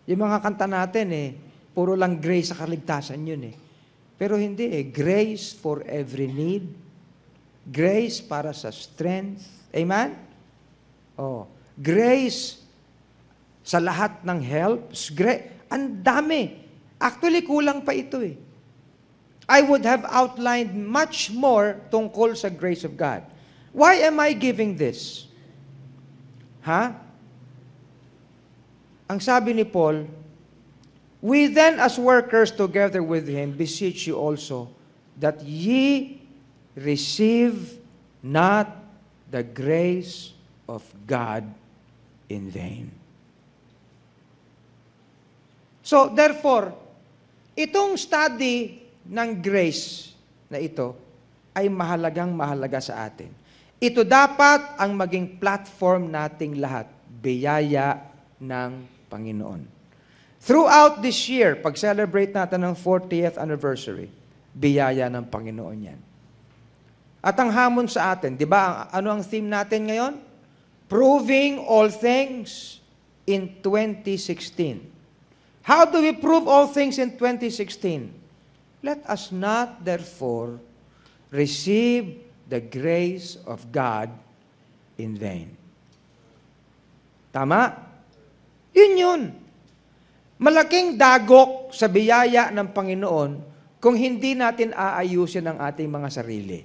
Yung mga kanta natin puro lang grace sa kaligtasan yun Pero hindi grace for every need. Grace para sa strength. Amen? Oh. Grace sa lahat ng help. Ang dami. Actually, kulang pa ito I would have outlined much more tungkol sa grace of God. Why am I giving this? Ang sabi ni Paul, we then as workers together with him beseech you also that ye receive not the grace of God in vain. So, therefore, itong study ng grace na ito ay mahalagang-mahalaga sa atin. Ito dapat ang maging platform nating lahat, biyaya ng Panginoon. Throughout this year, pag-celebrate natin ng 40th anniversary, biyaya ng Panginoon yan. At ang hamon sa atin, di ba, ano ang theme natin ngayon? Proving all things in 2016. How do we prove all things in 2016? Let us not, therefore, receive the grace of God in vain. Tama? Yun. Malaking dagok sa biyaya ng Panginoon kung hindi natin aayusin ang ating mga sarili.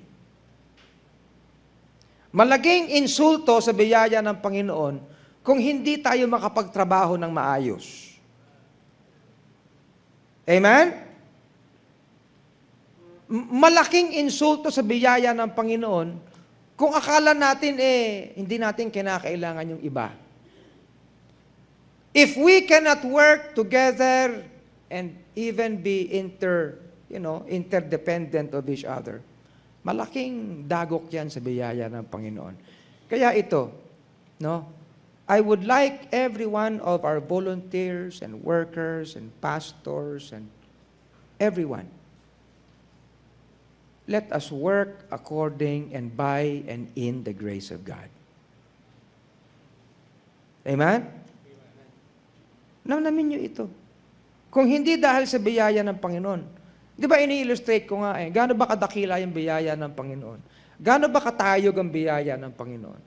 Malaking insulto sa biyaya ng Panginoon kung hindi tayo makapagtrabaho ng maayos. Amen? Malaking insulto sa biyaya ng Panginoon kung akala natin hindi natin kinakailangan yung iba. If we cannot work together and even be interdependent of each other, malaking dagok yan sa biyaya ng Panginoon. Kaya ito, I would like every one of our volunteers and workers and pastors and everyone, let us work according and by and in the grace of God. Amen? Namnamin niyo ito. Kung hindi dahil sa biyaya ng Panginoon, di ba ini-illustrate ko nga gaano ba kadakila yung biyaya ng Panginoon? Gaano ba katayog ang biyaya ng Panginoon?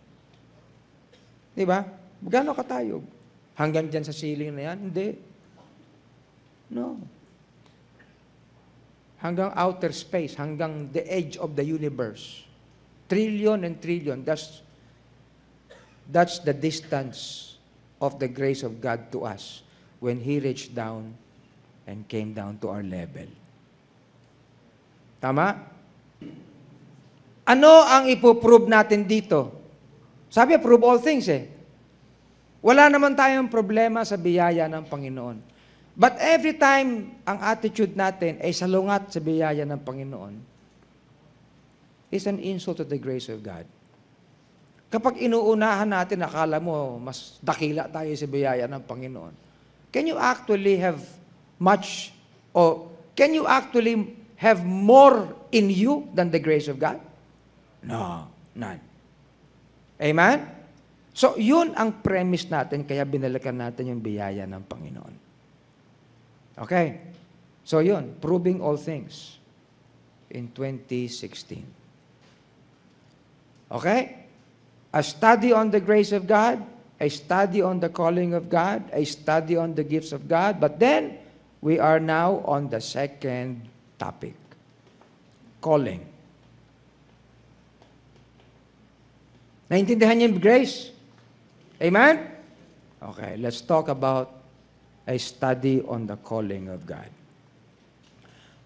Di ba? Gaano katayog? Hanggang dyan sa ceiling na yan? Hindi. No. Hanggang outer space, hanggang the edge of the universe. Trillion and trillion. That's the distance of the grace of God to us when He reached down and came down to our level. Tama? Ano ang ipoprove natin dito? Sabi, prove all things Wala naman tayong problema sa biyaya ng Panginoon. But every time ang attitude natin ay salungat sa biyaya ng Panginoon, is an insult to the grace of God. Kapag inuunahan natin, akala mo, mas dakila tayo sa biyaya ng Panginoon. Can you actually have much, or can you actually have more in you than the grace of God? No, none. Amen? So, yun ang premise natin, kaya binalikan natin yung biyaya ng Panginoon. Okay? So, yun, proving all things in 2016. Okay? A study on the grace of God, a study on the calling of God, a study on the gifts of God, but then, we are now on the second topic, calling. Naintindihan niyo yung grace? Amen? Okay, let's talk about a study on the calling of God.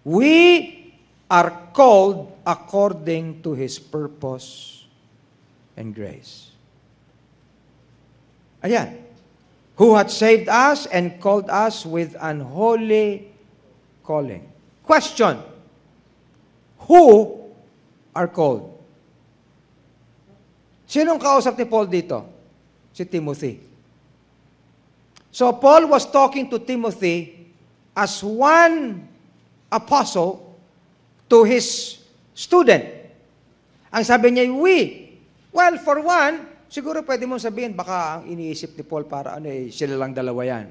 We are called according to His purpose and grace. Ayan. Who hath saved us and called us with an holy calling. Question. Who are called? Sinong kausap ni Paul dito? Si Timothy. So Paul was talking to Timothy as one apostle to his student. Ang sabi niya, we. Well, for one, siguro pwede mong sabihin, baka ang iniisip ni Paul para sila lang dalawa yan.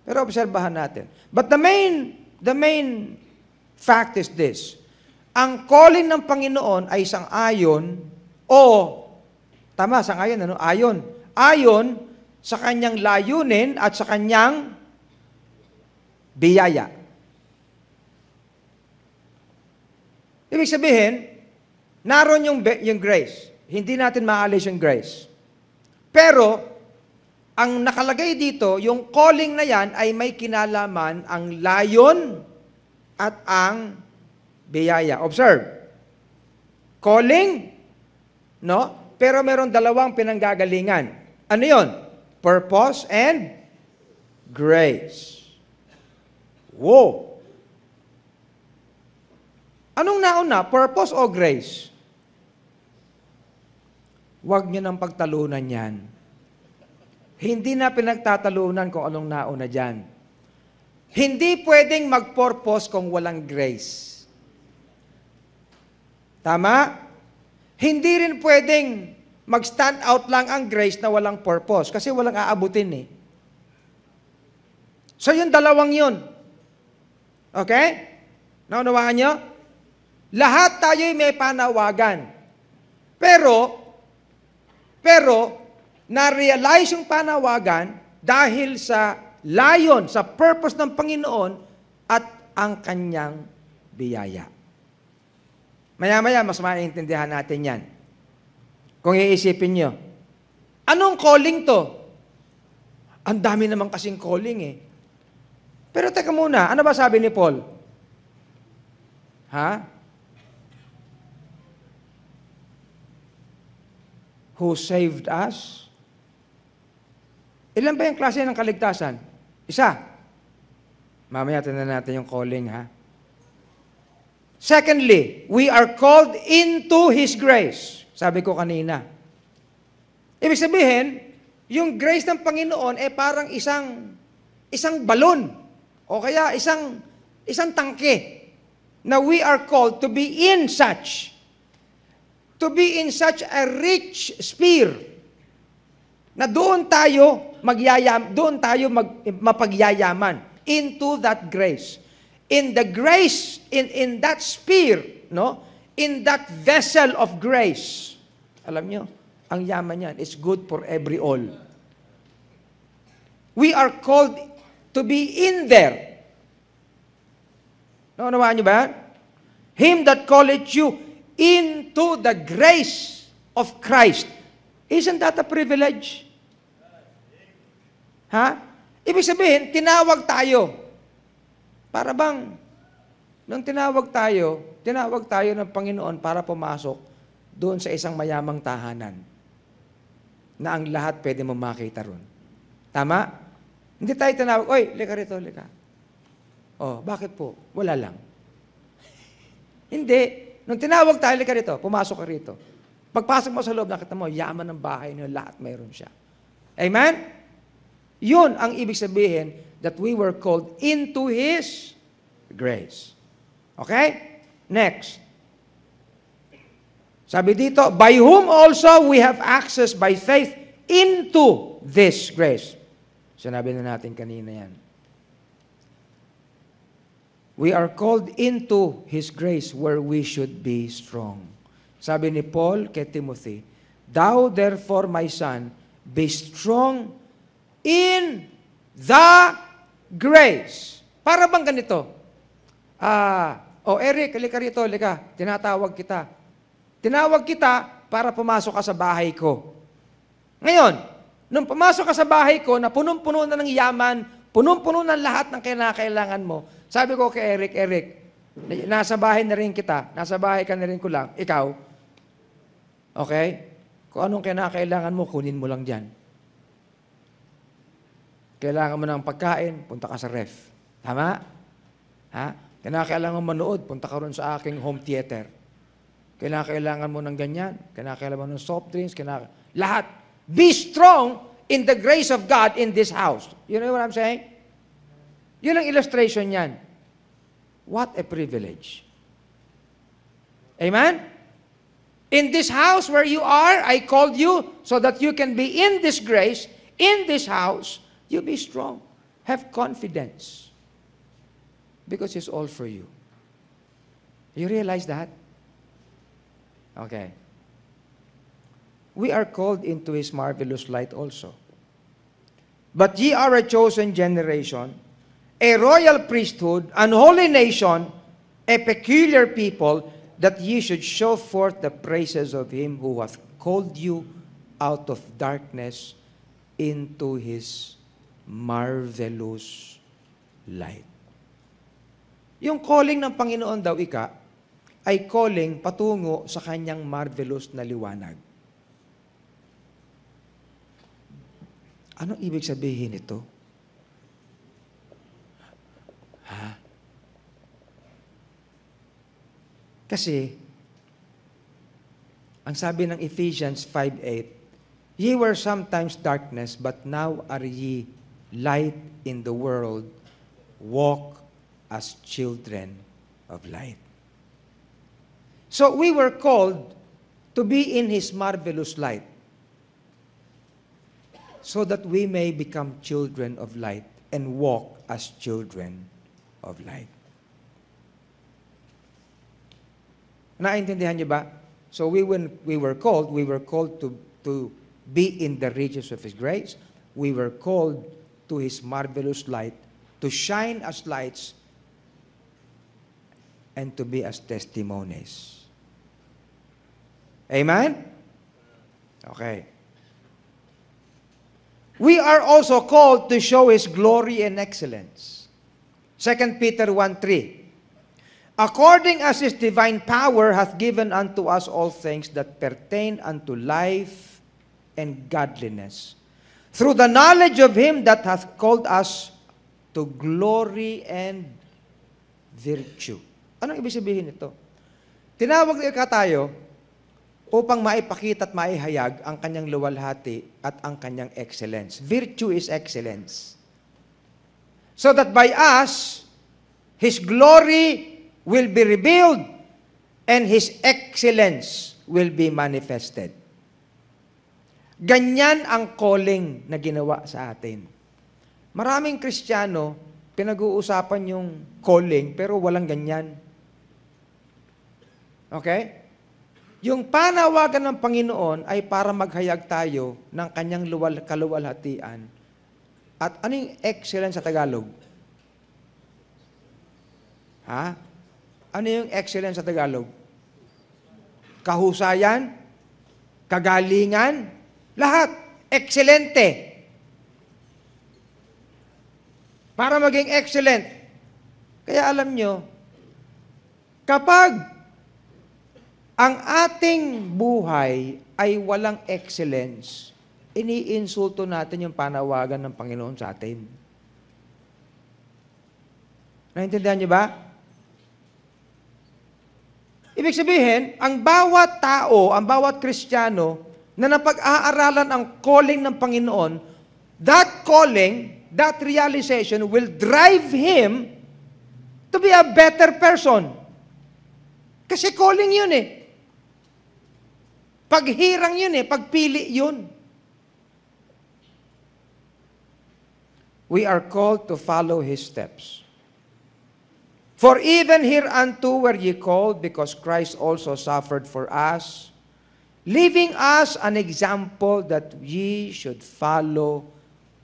Pero obserbahan natin. But the main fact is this. Ang calling ng Panginoon ay isang ayon tama, sang-ayon, ayon. Ayon sa kanyang layunin at sa kanyang biyaya. Ibig sabihin, naroon yung grace. Hindi natin maalis yung grace. Pero, ang nakalagay dito, yung calling na yan ay may kinalaman ang layon at ang biyaya. Observe. Calling, no? Pero meron dalawang pinanggagalingan. Ano yon? Purpose and grace. Wow! Anong nauna? Purpose o grace? Huwag niyo nang pagtalunan yan. Hindi na pinagtatalunan kung anong nauna dyan. Hindi pwedeng mag-purpose kung walang grace. Tama? Hindi rin pwedeng mag-stand out lang ang grace na walang purpose kasi walang aabutin So yung dalawang yun. Okay? Naunawaan nyo? Lahat tayo'y may panawagan. Pero, na-realize yung panawagan dahil sa layon, sa purpose ng Panginoon at ang kanyang biyaya. Maya-maya, mas maintindihan natin yan. Kung iisipin nyo, anong calling to? Ang dami naman kasing calling Pero teka muna, ano ba sabi ni Paul? Who saved us? Ilan ba yung klase ng kaligtasan? Isa. Mamaya tingnan natin yung calling, Secondly, we are called into His grace. Sabi ko kanina. Ibig sabihin, yung grace ng Panginoon parang isang balon o kaya isang tangke. na we are called to be in such a rich sphere na doon tayo mapagyayaman into that grace. In the grace, in that sphere, no? In that vessel of grace. Alam nyo, ang yaman yan is good for every all. We are called to be in there. Naunawaan nyo ba? Him that calleth you into the grace of Christ. Isn't that a privilege? Ha? Ibig sabihin, tinawag tayo. Para bang, nung tinawag tayo ng Panginoon para pumasok doon sa isang mayamang tahanan na ang lahat pwede mo makita ron. Tama? Hindi tayo tinawag, oy, lika rito, lika. Oh, bakit po? Wala lang. Hindi. Nung tinawag tayo, lika rito, pumasok ka rito. Pagpasok mo sa loob, nakita mo, yaman ng bahay niyo, lahat mayroon siya. Amen? Yun ang ibig sabihin that we were called into His grace. Okay? Next. Sabi dito, by whom also we have access by faith into this grace. Sinabi na natin kanina yan. We are called into His grace where we should be strong. Sabi ni Paul kay Timothy, thou therefore, my son, be strong in the grace. Para bang ganito? Eric, halika rito, halika. Tinatawag kita. Tinawag kita para pumasok ka sa bahay ko. Ngayon, nung pumasok ka sa bahay ko na punong-puno na ng yaman, punong-puno na lahat ng kinakailangan mo, sabi ko kay Eric, nasa bahay na rin kita, nasa bahay ka na rin ko lang, ikaw, okay? Kung anong kinakailangan mo, kunin mo lang dyan. Kailangan mo ng pagkain, punta ka sa ref. Tama? Ha? Kinakailangan mo manood, punta ka ron sa aking home theater. Kinakailangan mo ng ganyan, kinakailangan mo ng soft drinks, lahat. Be strong in the grace of God in this house. You know what I'm saying? Yun ang illustration yan. What a privilege. Amen? In this house where you are, I called you so that you can be in this grace, in this house, you be strong. Have confidence. Because it's all for you. You realize that? Okay. We are called into His marvelous light also. But ye are a chosen generation, a royal priesthood, an holy nation, a peculiar people, that ye should show forth the praises of Him who hath called you out of darkness into His marvelous light. Yung calling ng Panginoon daw ay calling patungo sa Kanyang marvelous na liwanag. Anong ibig sabihin ito? Ha? Kasi, ang sabi ng Ephesians 5:8, ye were sometimes darkness, but now are ye light in the world. Walk as children of light. So we were called to be in His marvelous light so that we may become children of light and walk as children of light. Naintindihan niyo ba? So when we were called to be in the riches of His grace. We were called to His marvelous light, to shine as lights, and to be as testimonies. Amen? Okay. We are also called to show His glory and excellence. 2 Peter 1:3. According as His divine power hath given unto us all things that pertain unto life and godliness, through the knowledge of Him that hath called us to glory and virtue. Anong ibig sabihin nito? Tinawag ka tayo upang maipakita at maihayag ang Kanyang luwalhati at ang Kanyang excellence. Virtue is excellence. So that by us, His glory will be revealed and His excellence will be manifested. Ganyan ang calling na ginawa sa atin. Maraming Kristiyano, pinag-uusapan yung calling, pero walang ganyan. Okay? Yung panawagan ng Panginoon ay para maghayag tayo ng kanyang kaluwalhatian. At ano yung excellence sa Tagalog? Ha? Ano yung excellence sa Tagalog? Kahusayan? Kagalingan? Lahat. Excelente. Para maging excellent. Kaya alam nyo, kapag ang ating buhay ay walang excellence, iniinsulto natin yung panawagan ng Panginoon sa atin. Naintindihan niyo ba? Ibig sabihin, ang bawat tao, ang bawat Kristiyano na napag-aaralan ang calling ng Panginoon, that calling, that realization will drive him to be a better person. Kasi calling yun eh. Paghirang yun eh, pagpili yun. We are called to follow His steps. For even hereunto were ye called, because Christ also suffered for us, leaving us an example that ye should follow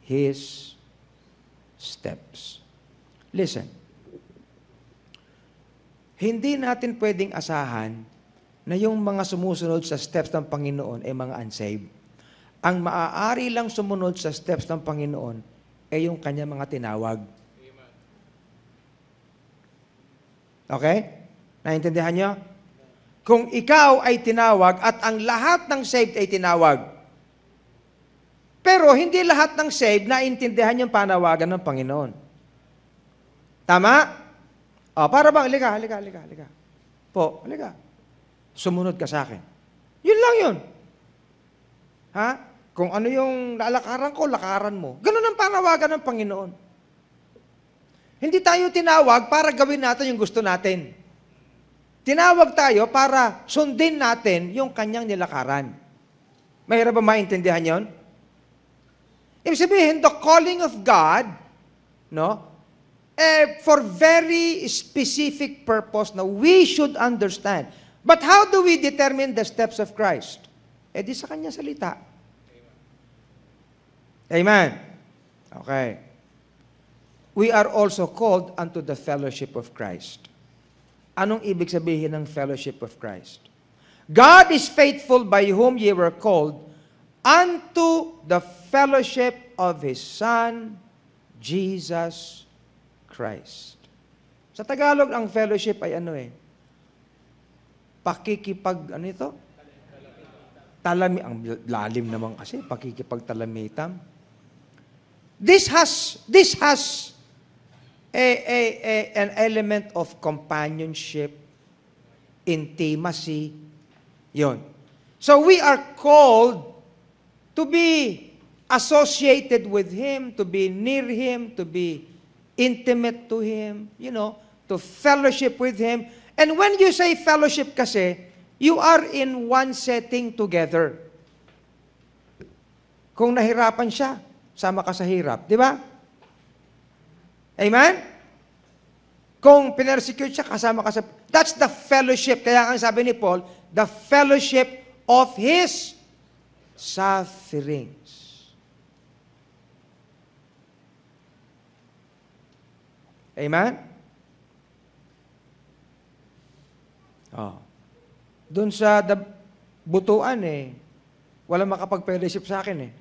His steps. Listen. Hindi natin pwedeng asahan na yung mga sumusunod sa steps ng Panginoon ay mga unsaved. Ang maaari lang sumunod sa steps ng Panginoon ay yung kanya mga tinawag. Okay? Naintindihan niyo? Kung ikaw ay tinawag at ang lahat ng saved ay tinawag, pero hindi lahat ng saved naintindihan yung panawagan ng Panginoon. Tama? O, para bang, halika. Po, halika. Sumunod ka sa akin. Yun lang yun. Ha? Kung ano yung lalakaran ko, lakaran mo. Ganun ang panawagan ng Panginoon. Hindi tayo tinawag para gawin natin yung gusto natin. Tinawag tayo para sundin natin yung kanyang nilakaran. Mahirap ba maintindihan yon? Ibig sabihin, the calling of God, no? For very specific purpose na we should understand. But how do we determine the steps of Christ? Di sa kanya salita. Amen. Okay. We are also called unto the fellowship of Christ. Anong ibig sabihin ng fellowship of Christ? God is faithful by whom ye were called unto the fellowship of His Son, Jesus Christ. Sa Tagalog, ang fellowship ay ano eh? Ano ito? Ang lalim naman kasi, pakikipagtalamitam. This has an element of companionship, intimacy, yon. So we are called to be associated with Him, to be near Him, to be intimate to Him, to fellowship with Him. And when you say fellowship kasi, you are in one setting together. Kung nahirapan siya, sama ka sa hirap. Di ba? Amen? Kung pinersecute siya, kasama ka sa... That's the fellowship. Kaya ang sabi ni Paul, the fellowship of His sufferings. Amen? Oh. Doon sa butuan walang makapag-fellowship sa akin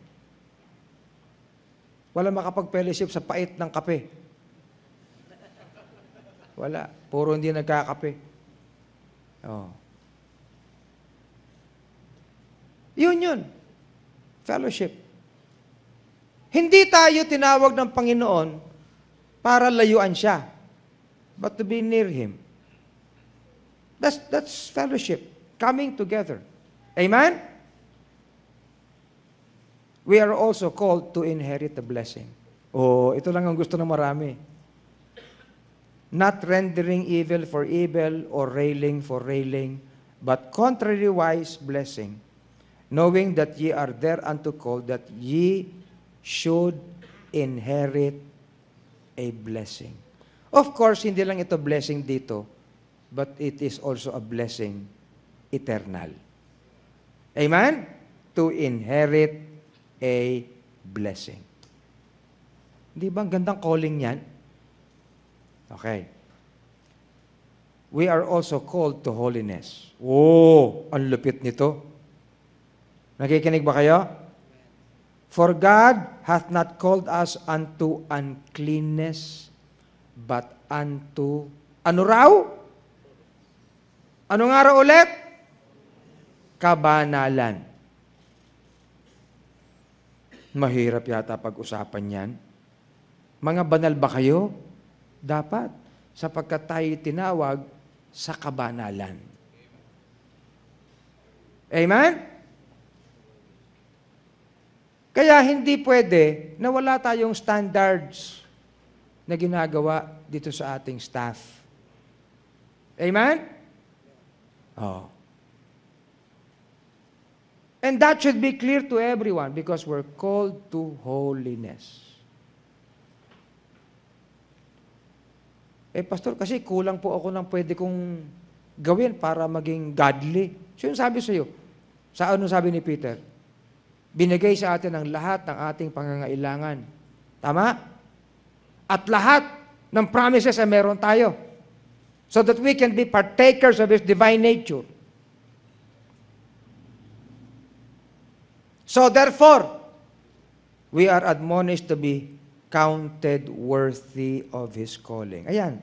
Walang makapag-fellowship sa pait ng kape. Wala. Puro hindi nagkakape. Oh. Yun. Fellowship. Hindi tayo tinawag ng Panginoon para layuan siya, but to be near Him. That's fellowship, coming together. Amen? We are also called to inherit the blessing. Ito lang ang gusto ng marami. not rendering evil for evil or railing for railing, but contrariwise blessing, knowing that ye are thereunto called, that ye should inherit a blessing. Of course, hindi lang ito blessing dito, but it is also a blessing eternal. Amen? To inherit a blessing. Di ba ang gandang calling yan? Okay. We are also called to holiness. Oh, ang lupit nito. Nakikinig ba kayo? For God hath not called us unto uncleanness, but unto, ano raw? Ano nga raw ulit? Kabanalan. Mahirap yata pag-usapan yan. Mga banal ba kayo? Dapat, sapagkat tayo tinawag sa kabanalan. Amen? Kaya hindi pwede na wala tayong standards na ginagawa dito sa ating staff. Amen? Oh. And that should be clear to everyone because we're called to holiness. Pastor, kasi kulang po ako ng pwede kong gawin para maging godly. So yung sabi sa iyo, sa ano sabi ni Peter? Binigay sa atin ang lahat ng ating pangangailangan. Tama? At lahat ng promises ay meron tayo. So that we can be partakers of His divine nature. So therefore, we are admonished to be counted worthy of His calling. Ayan.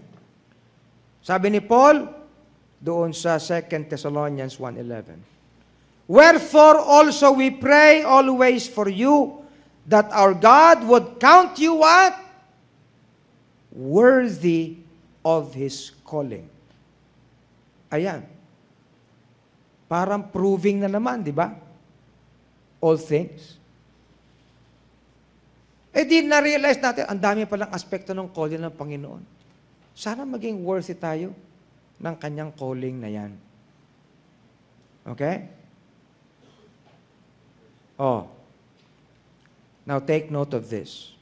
Sabi ni Paul, doon sa 2 Thessalonians 1:11. Wherefore also we pray always for you, that our God would count you what? Worthy of His calling. Ayan. Parang proving na naman, di ba? All things. Di na-realize natin, ang dami palang aspekto ng calling ng Panginoon. Sana maging worthy tayo ng kanyang calling na yan. Okay? Oh. Now take note of this.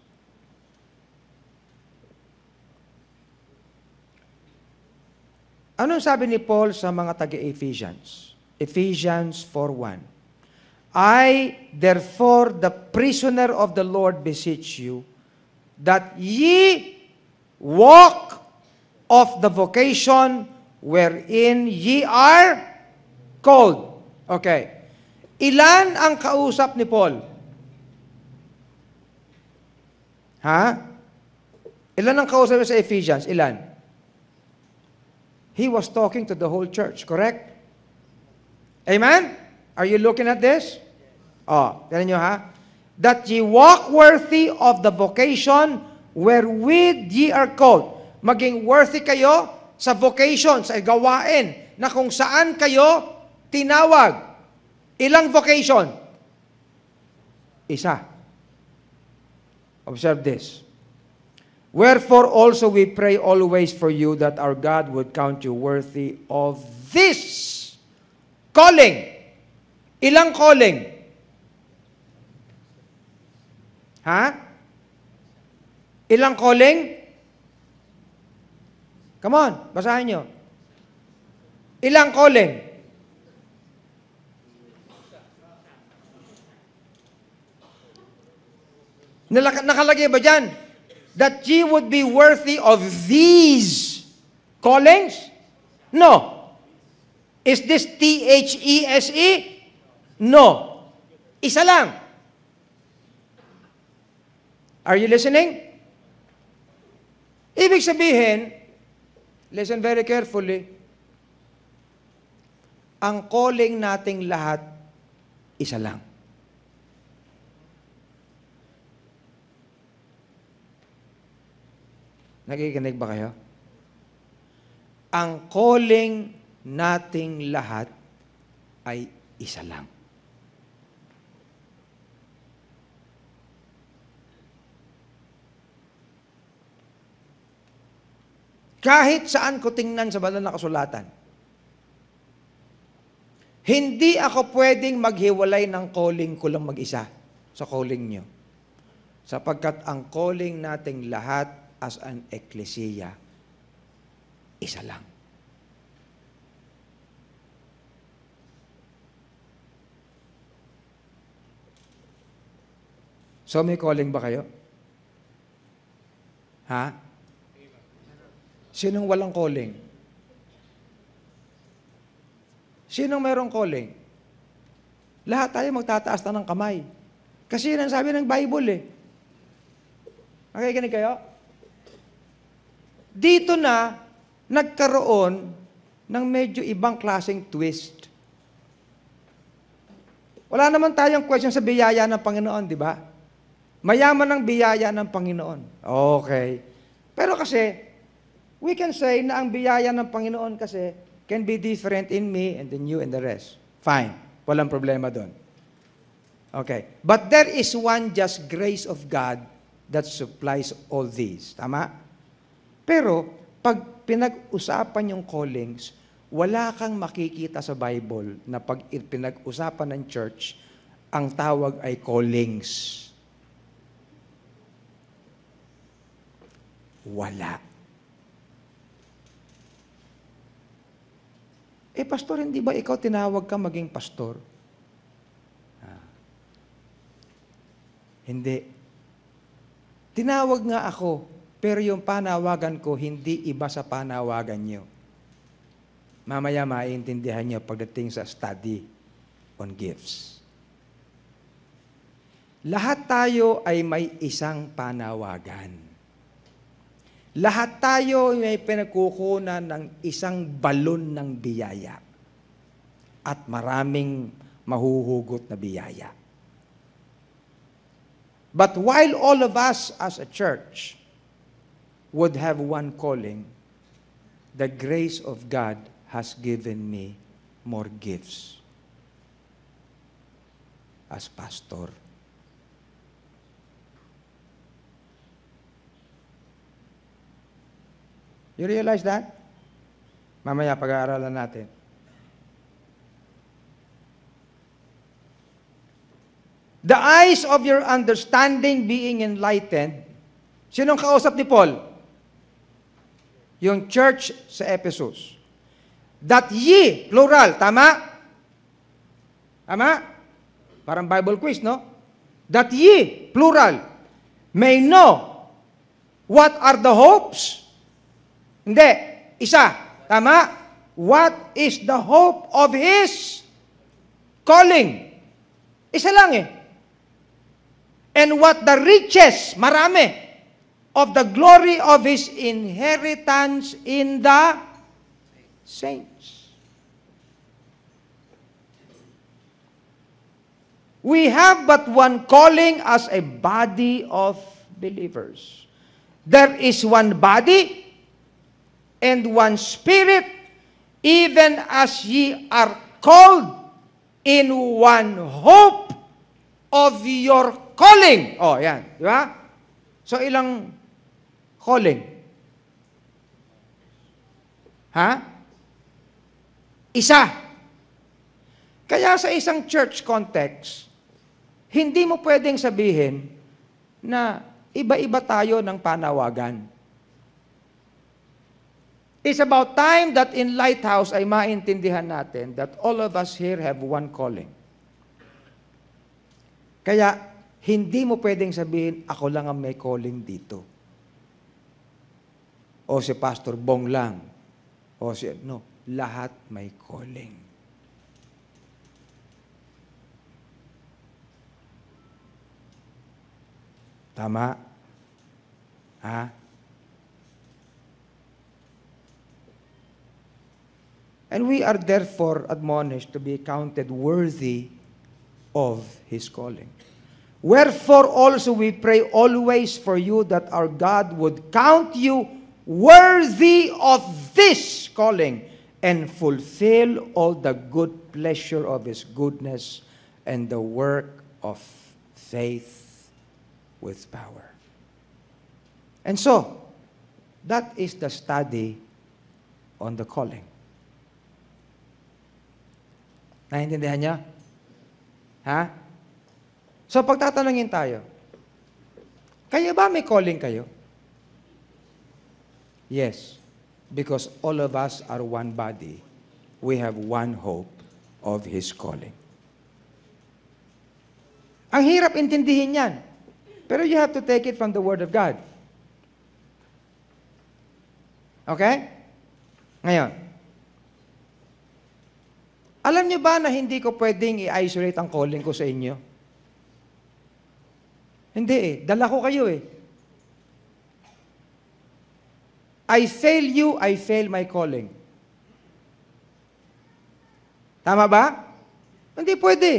Anong sabi ni Paul sa mga taga-Ephesians? Ephesians 4:1. I, therefore, the prisoner of the Lord, beseech you, that ye walk of the vocation wherein ye are called. Okay. Ilan ang kausap ni Paul? Ha? Ilan ang kausap sa Ephesians? Ilan? He was talking to the whole church, correct? Amen? Are you looking at this? Oh, tignan nyo ha? That ye walk worthy of the vocation wherewith ye are called. Maging worthy kayo sa vocation, sa gawain, na kung saan kayo tinawag. Ilang vocation? Isa. Observe this. Wherefore also we pray always for you, that our God would count you worthy of this calling. Ilang calling? Ha? Ilang calling? Come on, basahin nyo. Ilang calling? Nakalagay ba dyan? That ye would be worthy of these callings? No. Is this T-H-E-S-E? No. Isa lang. Are you listening? Ibig sabihin, listen very carefully, ang calling nating lahat, isa lang. Nakikinig ba kayo? Ang calling nating lahat ay isa lang. Kahit saan ko tingnan sa banal na kasulatan, hindi ako pwedeng maghiwalay ng calling ko lang mag-isa sa calling nyo. Sapagkat ang calling nating lahat as an ecclesia, isa lang. So may calling ba kayo? Ha? Sinong walang calling? Sinong mayroong calling? Lahat tayo magtataas na ng kamay. Kasi yun ang sabi ng Bible eh. Nakikinig kayo? Dito na, nagkaroon ng medyo ibang klaseng twist. Wala naman tayong question sa biyaya ng Panginoon, di ba? Mayaman ang biyaya ng Panginoon. Okay. Pero kasi, we can say na ang biyaya ng Panginoon kasi can be different in me and in you and the rest. Fine. Walang problema doon. Okay. But there is one just grace of God that supplies all these. Tama? Pero, pag pinag-usapan yung callings, wala kang makikita sa Bible na pag pinag-usapan ng church, ang tawag ay callings. Wala. Pastor, hindi ba ikaw tinawag ka maging pastor? Hindi. Tinawag nga ako, pero yung panawagan ko, hindi iba sa panawagan nyo. Mamaya maiintindihan nyo pagdating sa study on gifts. Lahat tayo ay may isang panawagan. Lahat tayo may pinagkukunan ng isang balon ng biyaya at maraming mahuhugot na biyaya. But while all of us as a church would have one calling, the grace of God has given me more gifts as pastor. You realize that? Mamaya pag-aaralan natin. The eyes of your understanding being enlightened. Sinong kausap ni Paul? Yung church sa Ephesus. That ye, plural, tama? Tama? Parang Bible quiz, no? That ye, plural, may know what are the hopes. Hindi. Isa. Tama? What is the hope of His calling? Isa lang eh. And what the riches, marami, of the glory of His inheritance in the saints. We have but one calling as a body of believers. There is one body and one Spirit, even as ye are called in one hope of your calling. Oh, yan. Di ba? So, ilang calling? Ha? Isa. Kaya sa isang church context, hindi mo pwedeng sabihin na iba-iba tayo ng panawagan. It's about time that in Lighthouse ay maintindihan natin that all of us here have one calling. Kaya, hindi mo pwedeng sabihin, ako lang ang may calling dito. O si Pastor Bong lang. O si, no, lahat may calling. Tama? Ha? And we are therefore admonished to be counted worthy of His calling. Wherefore also we pray always for you that our God would count you worthy of this calling and fulfill all the good pleasure of His goodness and the work of faith with power. And so, That is the study on the calling. Naintindihan niyo? Ha? So, pagtatanungin tayo, kaya ba may calling kayo? Yes. Because all of us are one body. We have one hope of His calling. Ang hirap intindihin yan. Pero you have to take it from the Word of God. Okay? Ngayon, alam niyo ba na hindi ko pwedeng i-isolate ang calling ko sa inyo? Hindi eh. Dala ko kayo eh. I fail you, I fail my calling. Tama ba? Hindi pwede.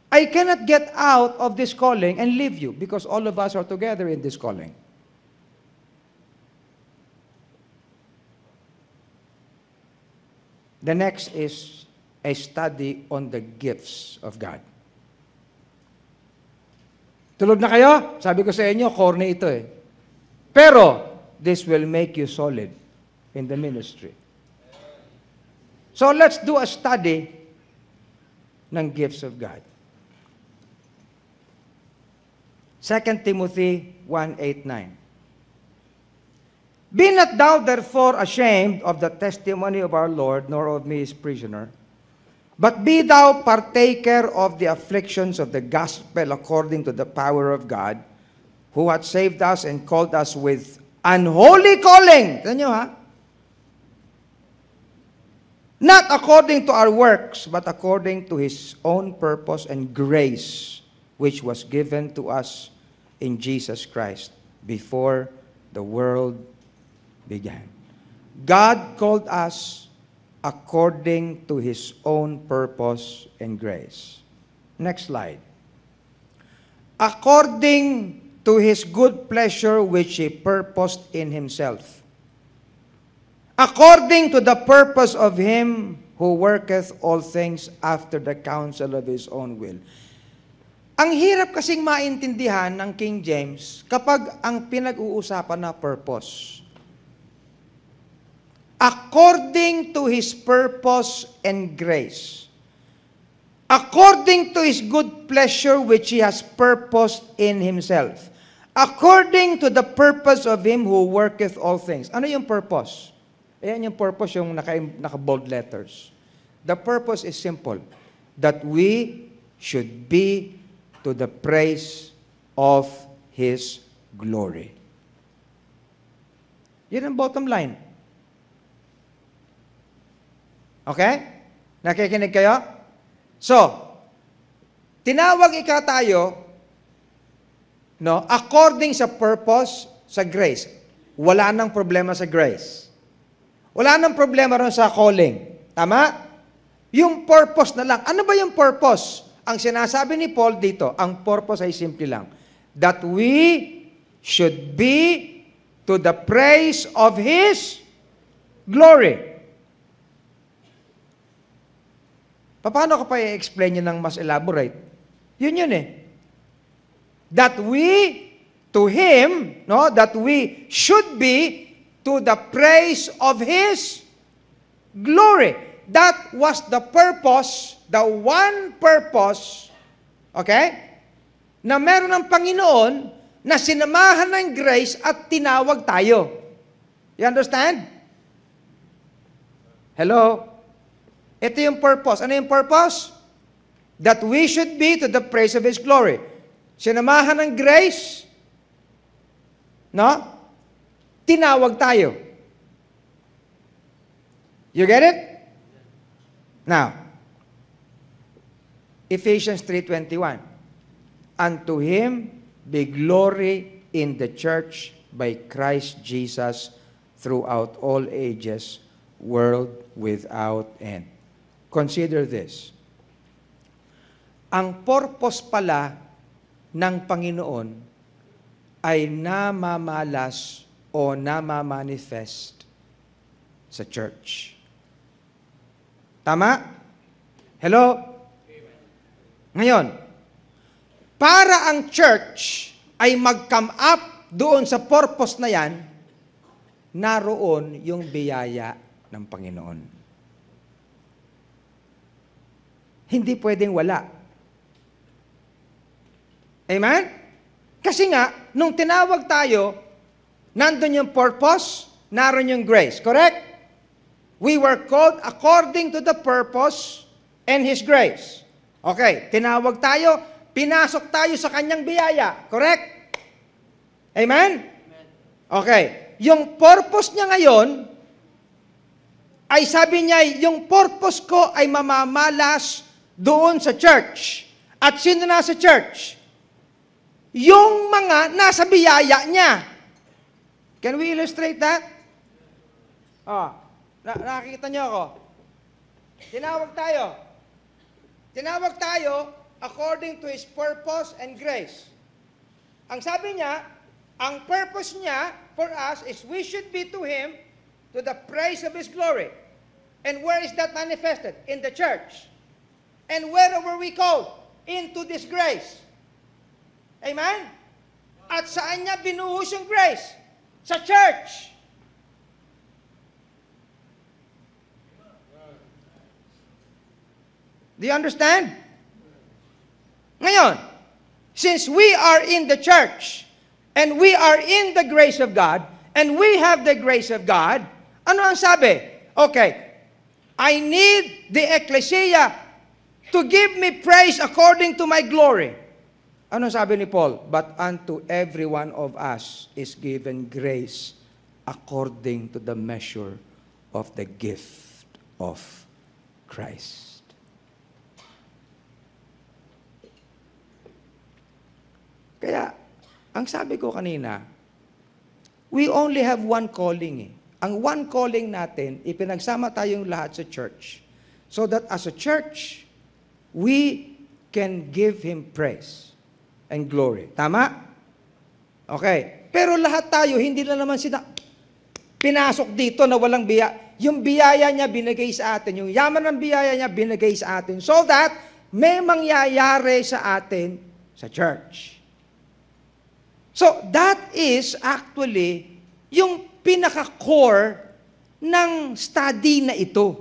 I cannot get out of this calling and leave you because all of us are together in this calling. The next is a study on the gifts of God. Tulog na kayo? Sabi ko sa inyo, corny ito eh. Pero, this will make you solid in the ministry. So, let's do a study ng gifts of God. 2 Timothy 1:8-9. Be not thou therefore ashamed of the testimony of our Lord, nor of me his prisoner, but be thou partaker of the afflictions of the gospel according to the power of God, who hath saved us and called us with unholy calling. Tignan nyo ha? Not according to our works, but according to His own purpose and grace, which was given to us in Jesus Christ before the world began. God called us according to His own purpose and grace. Next slide. According to His good pleasure which He purposed in Himself. According to the purpose of Him who worketh all things after the counsel of His own will. Ang hirap kasing maintindihan ng King James kapag ang pinag-uusapan na purpose. According to His purpose and grace. According to His good pleasure which He has purposed in Himself. According to the purpose of Him who worketh all things. Ano yung purpose? Ayan yung purpose, yung naka-bold letters. The purpose is simple. That we should be to the praise of His glory. Yan ang bottom line. Okay? Nakikinig kayo? So, tinawag ika tayo, no, according sa purpose, sa grace. Wala nang problema sa grace. Wala nang problema rin sa calling. Tama? Yung purpose na lang. Ano ba yung purpose? Ang sinasabi ni Paul dito, ang purpose ay simple lang. That we should be to the praise of His glory. Paano ko pa i-explain yun ng mas elaborate? Yun eh. That we, to Him, no, that we should be to the praise of His glory. That was the purpose, the one purpose, okay, na meron ng Panginoon na sinamahan ng grace at tinawag tayo. You understand? Hello? Ito yung purpose. Ano yung purpose? That we should be to the praise of His glory. Sinamahan ng grace, no? Tinawag tayo. You get it? Now, Ephesians 3:21. Unto Him be glory in the church by Christ Jesus throughout all ages, world without end. Consider this. Ang purpose pala ng Panginoon ay namamalas o namamanifest sa church. Tama? Hello? Ngayon, para ang church ay mag-come up doon sa purpose na yan, naroon yung biyaya ng Panginoon. Hindi pwedeng wala. Amen? Kasi nga, nung tinawag tayo, nandun yung purpose, naroon yung grace. Correct? We were called according to the purpose and His grace. Okay, tinawag tayo, pinasok tayo sa kanyang biyaya. Correct? Amen? Okay. Yung purpose niya ngayon, ay sabi niya, yung purpose ko ay mamamalas doon sa church. At sino na sa church? Yung mga nasa biyaya niya. Can we illustrate that? Nakikita niyo ako. Tinawag tayo according to His purpose and grace. Ang sabi niya, ang purpose niya for us is we should be to Him to the praise of His glory. And where is that manifested? In the church. And where were we called? Into this grace. Amen? At saan niya binuhos yung grace? Sa church. Do you understand? Ngayon, since we are in the church, and we are in the grace of God, and we have the grace of God, ano ang sabi? Okay, I need the ecclesia to give me praise according to my glory. Ano sabi ni Paul? But unto every one of us is given grace according to the measure of the gift of Christ. Kaya, ang sabi ko kanina, we only have one calling eh. Ang one calling natin, ipinagsama tayong lahat sa church. So that as a church, we can give Him praise and glory. Tama? Okay. Pero lahat tayo, hindi na naman pinasok dito na walang biyaya. Yung biyaya niya binigay sa atin. Yung yaman ng biyaya niya binigay sa atin. So that may mangyayari sa atin sa church. So, that is actually yung pinaka-core ng study na ito.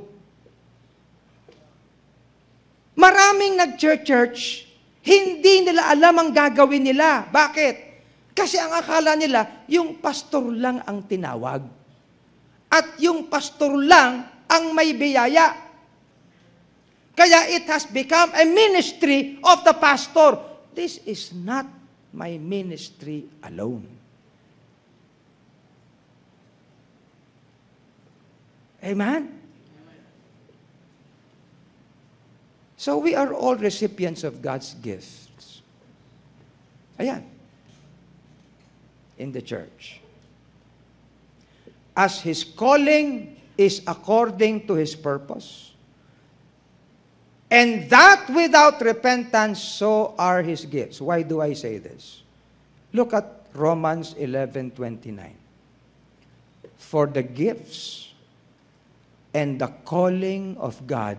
Maraming nag-church, hindi nila alam ang gagawin nila. Bakit? Kasi ang akala nila, yung pastor lang ang tinawag. At yung pastor lang ang may biyaya. Kaya it has become a ministry of the pastor. This is not my ministry alone. Amen? So we are all recipients of God's gifts. Ayan. In the church. As His calling is according to His purpose, and that without repentance, so are His gifts. Why do I say this? Look at Romans 11:29. For the gifts and the calling of God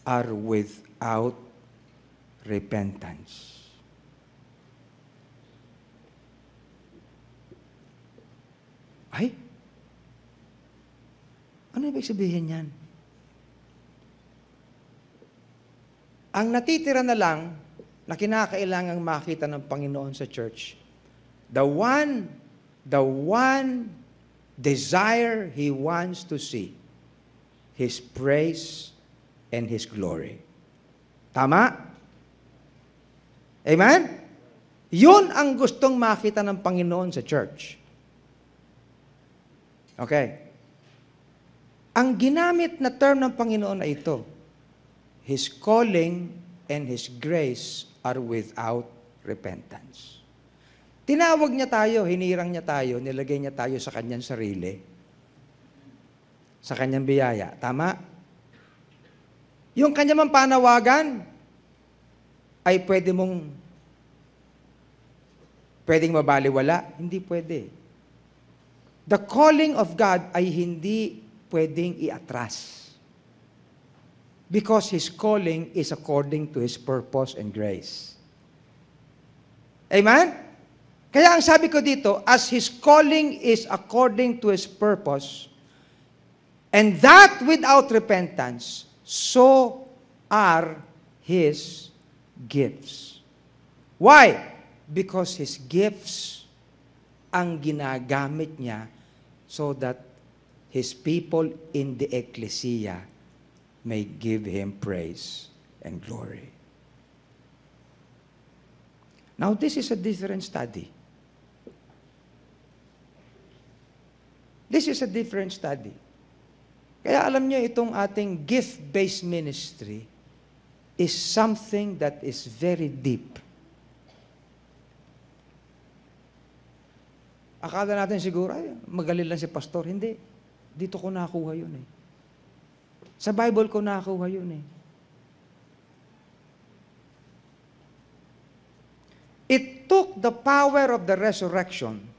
are without repentance. Ay? Ano ibig sabihin yan? Ang natitira na lang na kinakailangang makita ng Panginoon sa church, the one desire He wants to see, His praise and His glory. Tama? Amen? Yun ang gustong makita ng Panginoon sa church. Okay. Ang ginamit na term ng Panginoon ay ito, His calling and His grace are without repentance. Tinawag niya tayo, hinirang niya tayo, nilagay niya tayo sa kanyang sarili, sa kanyang biyaya. Tama? Yung kanyang panawagan ay pwedeng mabaliwala? Hindi pwede. The calling of God ay hindi pwedeng iatras. Because His calling is according to His purpose and grace. Amen? Kaya ang sabi ko dito, as His calling is according to His purpose, and that without repentance, so are His gifts. Why? Because His gifts ang ginagamit niya so that His people in the ecclesia may give Him praise and glory. Now, this is a different study. This is a different study. Kaya alam niyo, itong ating gift-based ministry is something that is very deep. Akala natin siguro, ay, magaling lang si pastor. Hindi. Dito ko nakuha yun eh. Sa Bible ko nakuha yun eh. It took the power of the resurrection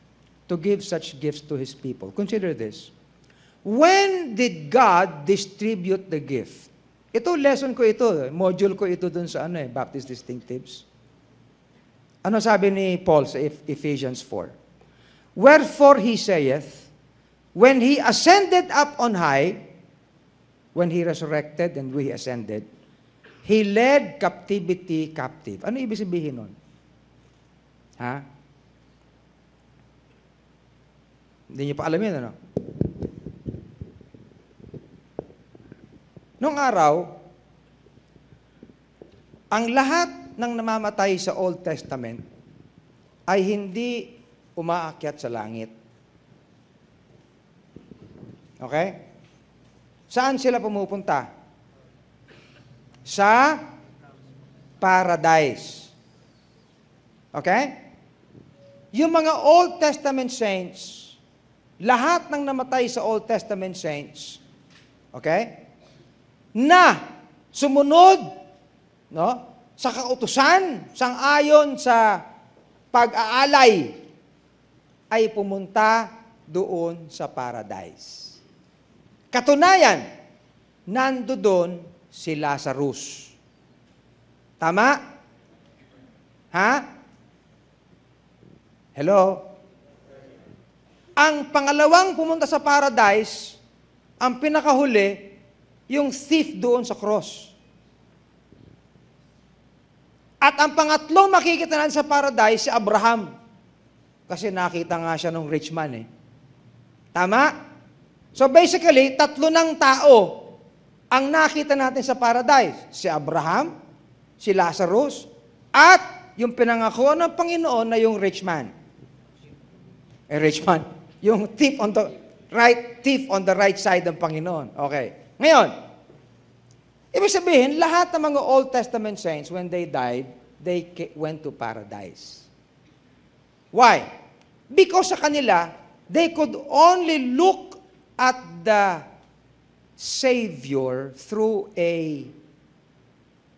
to give such gifts to His people. Consider this. When did God distribute the gift? Ito, lesson ko ito. Module ko ito dun sa Baptist Distinctives. Ano sabi ni Paul sa Ephesians 4? Wherefore He saith, when He ascended up on high, when He resurrected and we ascended, He led captivity captive. Ano ibig sabihin nun? Ha? Hindi niyo pa alam yun, ano? Noong araw, ang lahat ng namamatay sa Old Testament ay hindi umaakyat sa langit. Okay? Saan sila pumupunta? Sa paradise. Okay? Yung mga Old Testament saints, lahat ng namatay sa Old Testament saints, okay, na sumunod, no, sa kautusan, sang-ayon sa pag-aalay, ay pumunta doon sa paradise. Katunayan, nando doon si Lazarus. Tama? Ha? Hello? Ang pangalawang pumunta sa paradise, ang pinakahuli, yung thief doon sa cross. At ang pangatlong makikita natin sa paradise, si Abraham. Kasi nakita nga siya ng rich man eh. Tama? So basically, tatlo ng tao ang nakita natin sa paradise. Si Abraham, si Lazarus, at yung pinangako ng Panginoon na yung rich man. Rich man. Yung thief on the right side ng Panginoon. Okay. Ngayon, ibig sabihin, lahat ng mga Old Testament saints, when they died, they went to paradise. Why? Because sa kanila, they could only look at the Savior through a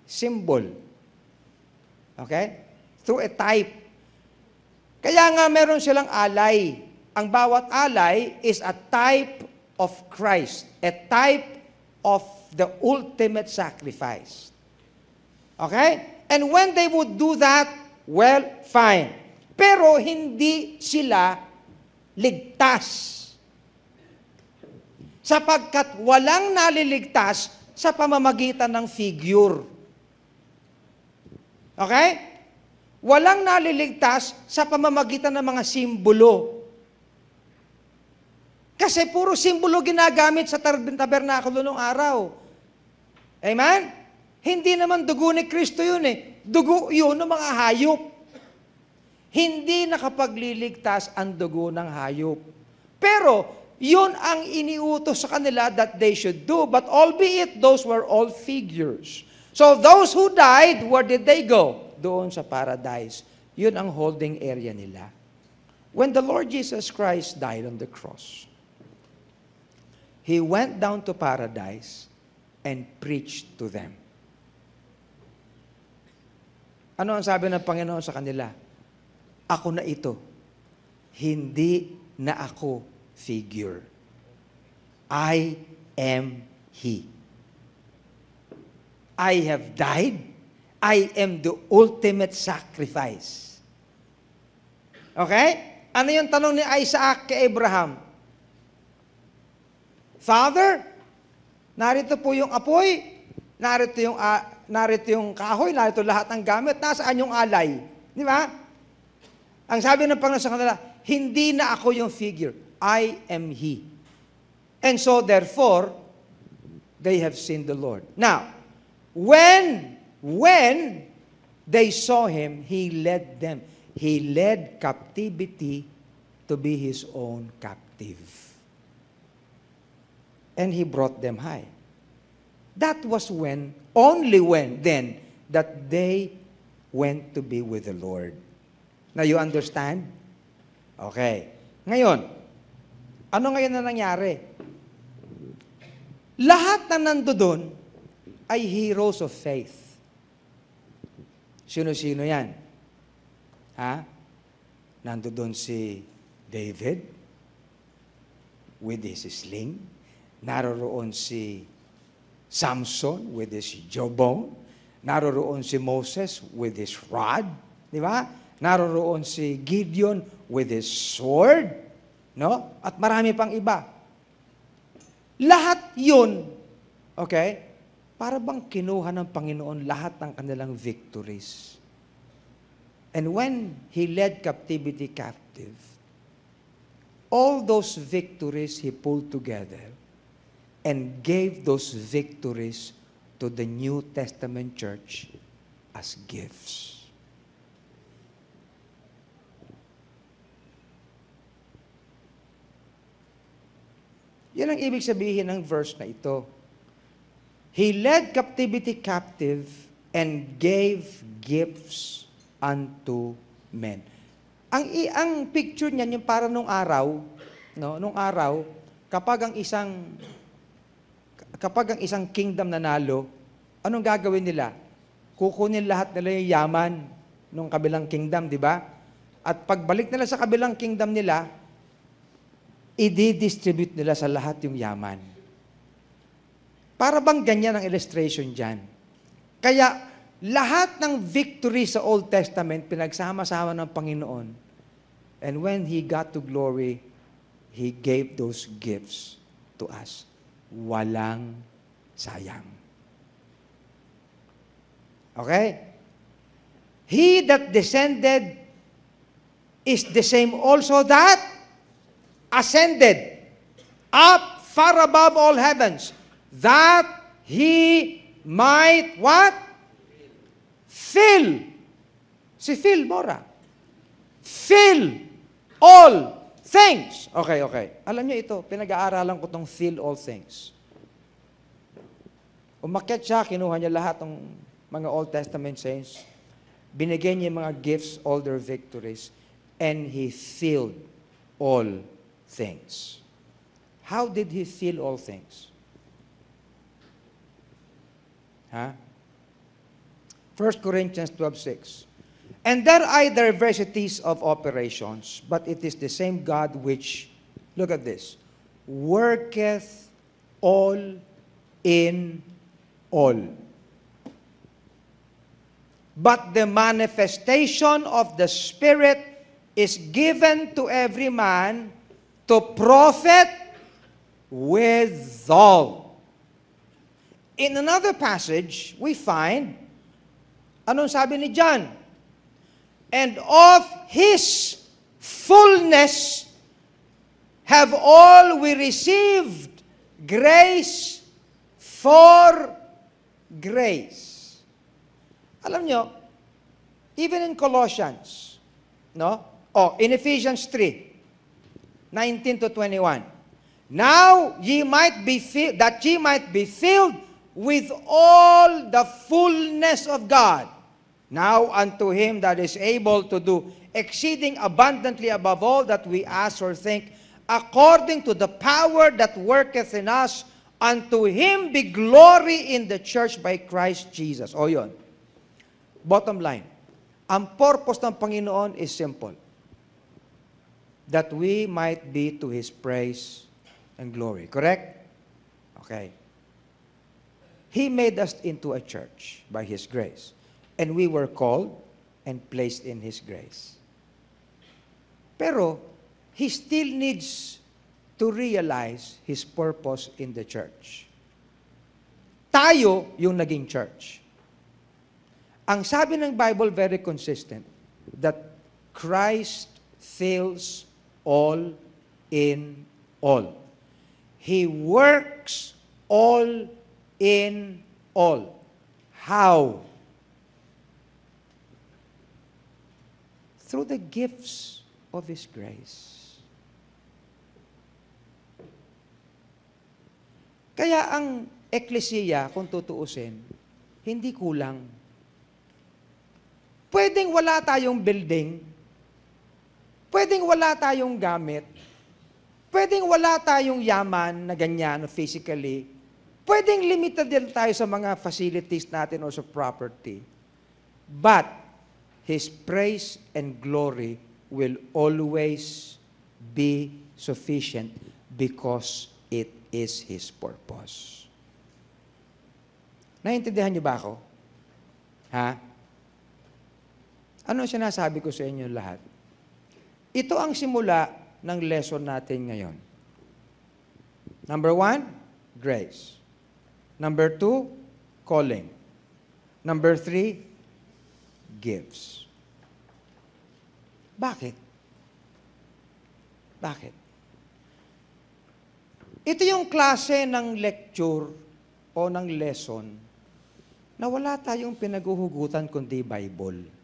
symbol. Okay? Through a type. Kaya nga meron silang alay. Ang bawat alay is a type of Christ. A type of the ultimate sacrifice. Okay? And when they would do that, well, fine. Pero hindi sila ligtas. Sapagkat walang naliligtas sa pamamagitan ng figure. Okay? Walang naliligtas sa pamamagitan ng mga simbolo. Kasi puro simbolo ginagamit sa tabernakulo noong araw. Amen? Hindi naman dugo ni Kristo yun eh. Dugo yun ng mga hayop. Hindi nakapagliligtas ang dugo ng hayop. Pero, yun ang iniutos sa kanila that they should do. But albeit, those were all figures. So, those who died, where did they go? Doon sa paradise. Yun ang holding area nila. When the Lord Jesus Christ died on the cross, He went down to paradise and preached to them. Ano ang sabi ng Panginoon sa kanila? Ako na ito. Hindi na ako figure. I am He. I have died. I am the ultimate sacrifice. Okay? Ano yung tanong ni Isaac kay Abraham? Father, narito po yung apoy, narito yung kahoy, narito lahat ng gamit, nasaan yung alay? Di ba? Ang sabi ng Panginoon sa kanila, hindi na ako yung figure, I am He. And so therefore, they have seen the Lord. Now, when they saw Him, He led them. He led captivity to be His own captive. And He brought them high. That was only when then, that they went to be with the Lord. Now, you understand? Okay. Ngayon, ano ngayon na nangyari? Lahat na nandoon ay heroes of faith. Sino-sino yan? Ha? Nandoon si David with his sling. Naroroon si Samson with his jawbone. Naroroon si Moses with his rod. Di ba? Naroroon si Gideon with his sword. No? At marami pang iba. Lahat yun, okay, para bang kinuha ng Panginoon lahat ng kanilang victories. And when He led captivity captive, all those victories He pulled together and gave those victories to the New Testament church as gifts. Yan ang ibig sabihin ng verse na ito. He led captivity captive and gave gifts unto men. Ang picture niyan yung para nung araw, no, nung araw, kapag ang isang kingdom nanalo, anong gagawin nila? Kukunin lahat nila yung yaman nung kabilang kingdom, di ba? At pagbalik nila sa kabilang kingdom nila, i-distribute nila sa lahat yung yaman. Para bang ganyan ang illustration dyan? Kaya, lahat ng victory sa Old Testament, pinagsama-sama ng Panginoon. And when He got to glory, He gave those gifts to us. Walang sayang. Okay? He that descended is the same also that ascended up far above all heavens, that He might what? Fill. Si Phil Mora. Fill all things. Okay. Alam niyo ito, pinag-aaralan ko tong fill all things. Umakyat siya, kinuha niya lahat ng mga Old Testament saints, binigyan niya mga gifts, all their victories, and He filled all things. How did He fill all things? 1 Corinthians 12:6. And there are diversities of operations, but it is the same God which, look at this, worketh all in all. But the manifestation of the Spirit is given to every man to profit withal. In another passage, we find, anong sabi ni John? And of His fullness have all we received grace for grace. Alam nyo, even in Colossians, no? In Ephesians 3:19 to 21. Now ye might be filled, that ye might be filled with all the fullness of God. Now unto Him that is able to do exceeding abundantly above all that we ask or think, according to the power that worketh in us, unto Him be glory in the church by Christ Jesus. O yun. Bottom line, ang purpose ng Panginoon is simple. That we might be to His praise and glory. Correct? Okay. He made us into a church by His grace. And we were called and placed in His grace. Pero, he still needs to realize his purpose in the church. Tayo yung naging church. Ang sabi ng Bible, very consistent, that Christ fills all in all. He works all in all. How? Through the gifts of His grace. Kaya ang eklesiya, kung tutuusin, hindi kulang. Pwedeng wala tayong building, pwedeng wala tayong gamit, pwedeng wala tayong yaman na ganyan physically, pwedeng limited din tayo sa mga facilities natin o sa property. But, His praise and glory will always be sufficient because it is His purpose. Naintindihan niyo ba ako? Ha? Ano sinasabi ko sa inyo lahat? Ito ang simula ng lesson natin ngayon. Number 1, grace. Number 2, calling. Number 3, gifts. Bakit? Bakit? Ito yung klase ng lecture o ng lesson na wala tayong pinaguhugutan kundi Bible.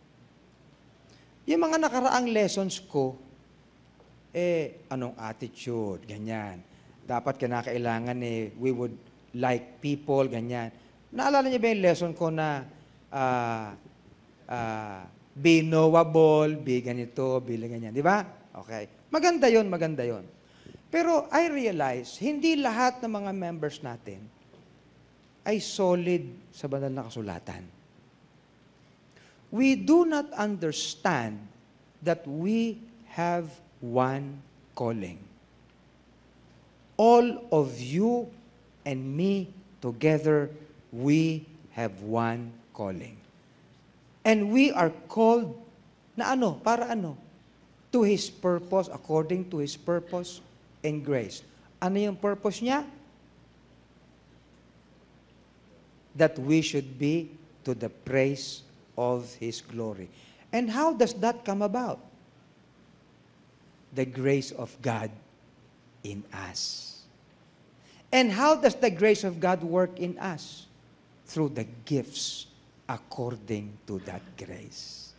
Yung mga nakaraang lessons ko, anong attitude, ganyan. Dapat kinakailangan we would like people, ganyan. Naalala niyo ba yung lesson ko na be knowable, be ganito, be ganyan. Di ba? Okay. Maganda yon, maganda yon. Pero I realize, hindi lahat ng mga members natin ay solid sa banal na kasulatan. We do not understand that we have one calling. All of you and me together, we have one calling. And we are called na ano? Para ano? To His purpose, according to His purpose and grace. Ano yung purpose niya? That we should be to the praise of His glory. And how does that come about? The grace of God in us. And how does the grace of God work in us? Through the gifts according to that grace.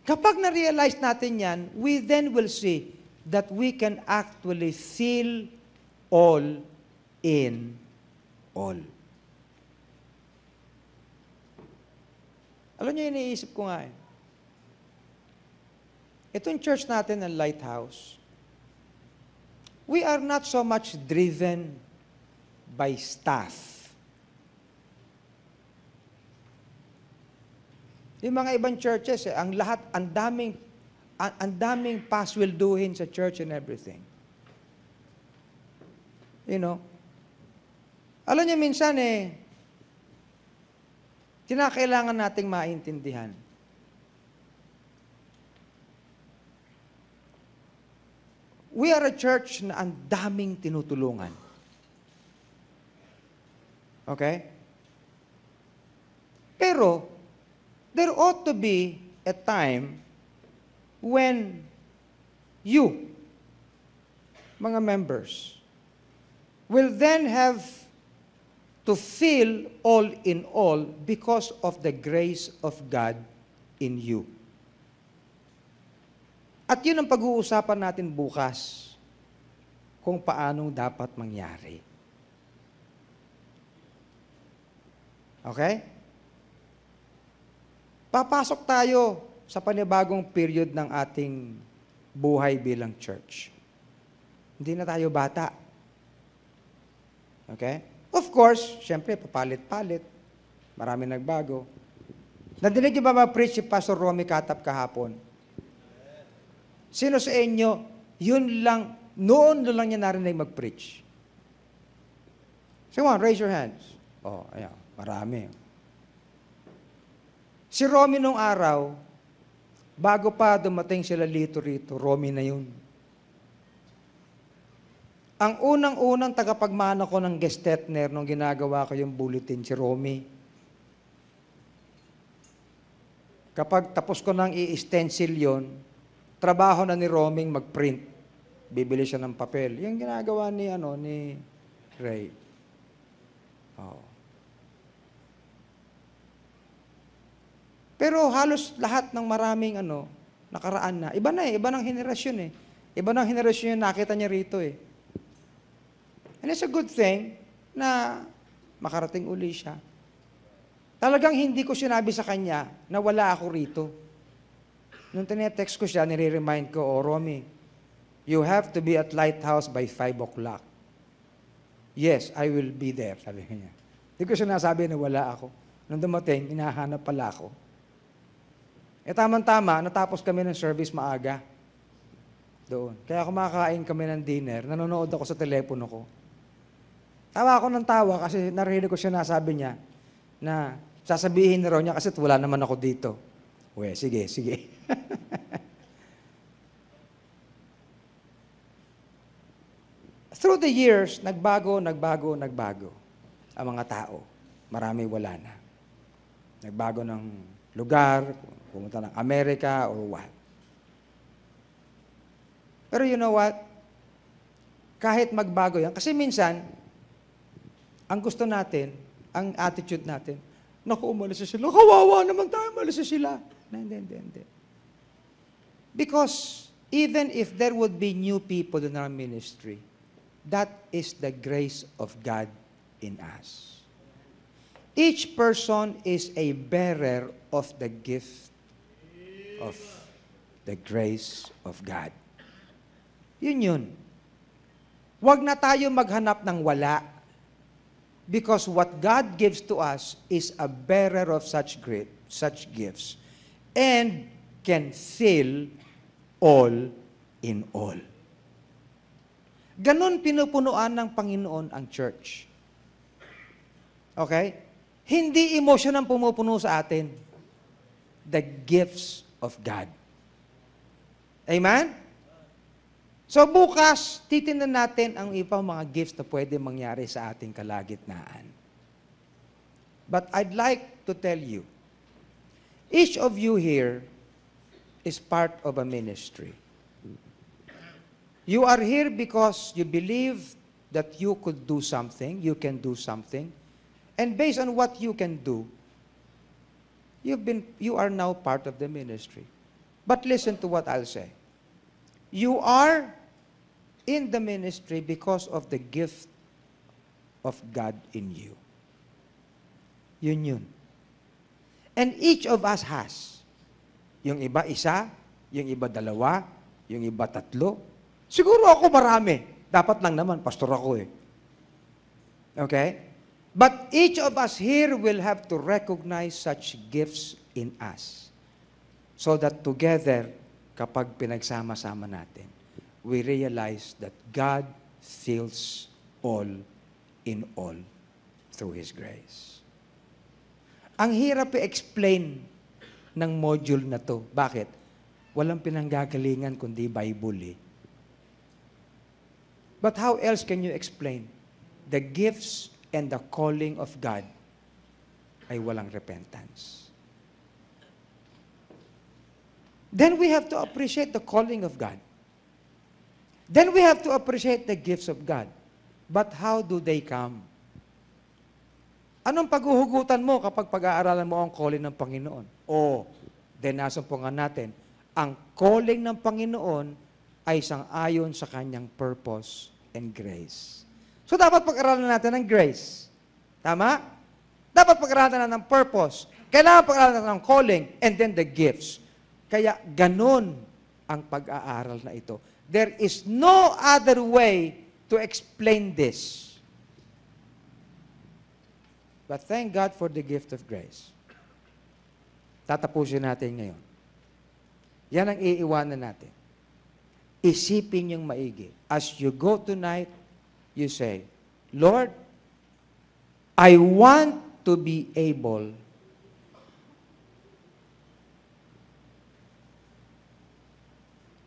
Kapag na-realize natin yan, we then will see that we can actually feel all in all. Alam niyo, iniisip ko nga Itong church natin ng Lighthouse, we are not so much driven by staff. Yung mga ibang churches, ang lahat, ang daming paswelduhin sa church and everything. You know? Alam niyo, minsan kinakailangan nating maintindihan. We are a church na ang daming tinutulungan. Okay? Pero, there ought to be a time when you, mga members, will then have to feel all in all because of the grace of God in you. At yun ang pag-uusapan natin bukas kung paanong dapat mangyari. Okay? Papasok tayo sa panibagong period ng ating buhay bilang church. Hindi na tayo bata. Okay? Of course, syempre, papalit-palit. Marami nagbago. Nadinig niyo ba ma-preach si Pastor Romy Katap kahapon? Sino sa inyo, yun lang, noon lang niya narinig mag-preach? Come on, raise your hands. Oh, ayan, marami. Si Romy nung araw, Bago pa dumating sila rito, Romy na yun. Ang unang-unang tagapagmana ko ng Gestetner nung ginagawa ko yung bulletin, si Romy. Kapag tapos ko nang i-stencil yon, trabaho na ni Roming mag-print. Bibili siya ng papel. Yung ginagawa ni Ray. Oh. Pero halos lahat ng maraming nakaraan na. Iba na iba ng henerasyon eh. Iba ng henerasyon yung nakita niya rito eh. And it's a good thing na makarating uli siya. Talagang hindi ko sinabi sa kanya na wala ako rito. Nung tinetext ko siya, nire-remind ko, Romy, you have to be at Lighthouse by 5 o'clock. Yes, I will be there, sabi niya. Hindi ko sinasabi na wala ako. Nung dumating, hinahanap pala ako. Tama-tama, natapos kami ng service maaga. Doon. Kaya kumakain kami ng dinner, nanonood ako sa telepono ko. Tawa ako ng tawa kasi narinig ko siya nasabi niya na sasabihin na raw niya kasi wala naman ako dito. Sige. Through the years, nagbago ang mga tao. Marami wala na. Nagbago ng lugar, pumunta ng Amerika or what. Pero you know what? Kahit magbago yan, kasi minsan, ang gusto natin, ang attitude natin, naku, umalis na sila. Kawawa naman tayo, umalis na sila. Hindi. Because even if there would be new people in our ministry, that is the grace of God in us. Each person is a bearer of the gift of the grace of God. Yun. Huwag na tayo maghanap ng wala. Because what God gives to us is a bearer of such gifts and can fill all in all. Ganon pinupunuan ng Panginoon ang church. Okay? Hindi emotion ang pumupuno sa atin. The gifts of God. Amen? So bukas, titingnan natin ang ibang mga gifts na pwede mangyari sa ating kalagitnaan. But I'd like to tell you, each of you here is part of a ministry. You are here because you believe that you could do something, you can do something, and based on what you can do, you are now part of the ministry. But listen to what I'll say. You are in the ministry because of the gift of God in you. Yun. And each of us has. Yung iba isa, yung iba dalawa, yung iba tatlo. Siguro ako marami. Dapat lang naman, pastor ako eh. Okay? But each of us here will have to recognize such gifts in us. So that together, kapag pinagsama-sama natin, we realize that God fills all in all through His grace. Ang hirap i-explain ng module na to. Bakit? Walang pinanggagalingan kundi Bible eh. But how else can you explain the gifts and the calling of God ay walang repentance? Then we have to appreciate the calling of God. Then we have to appreciate the gifts of God. But how do they come? Anong paghuhugutan mo kapag pag-aaralan mo ang calling ng Panginoon? Then nasumpungan natin, ang calling ng Panginoon ay sang-ayon sa kanyang purpose and grace. So dapat pag-aralan natin ng grace. Tama? Dapat pag-aralan natin ng purpose. Kailangan pag-aralan natin ng calling and then the gifts. Kaya ganon ang pag-aaral na ito. There is no other way to explain this. But thank God for the gift of grace. Tatapusin natin ngayon. Yan ang iiwanan natin. Isipin yung maigi. As you go tonight, you say, Lord, I want to be able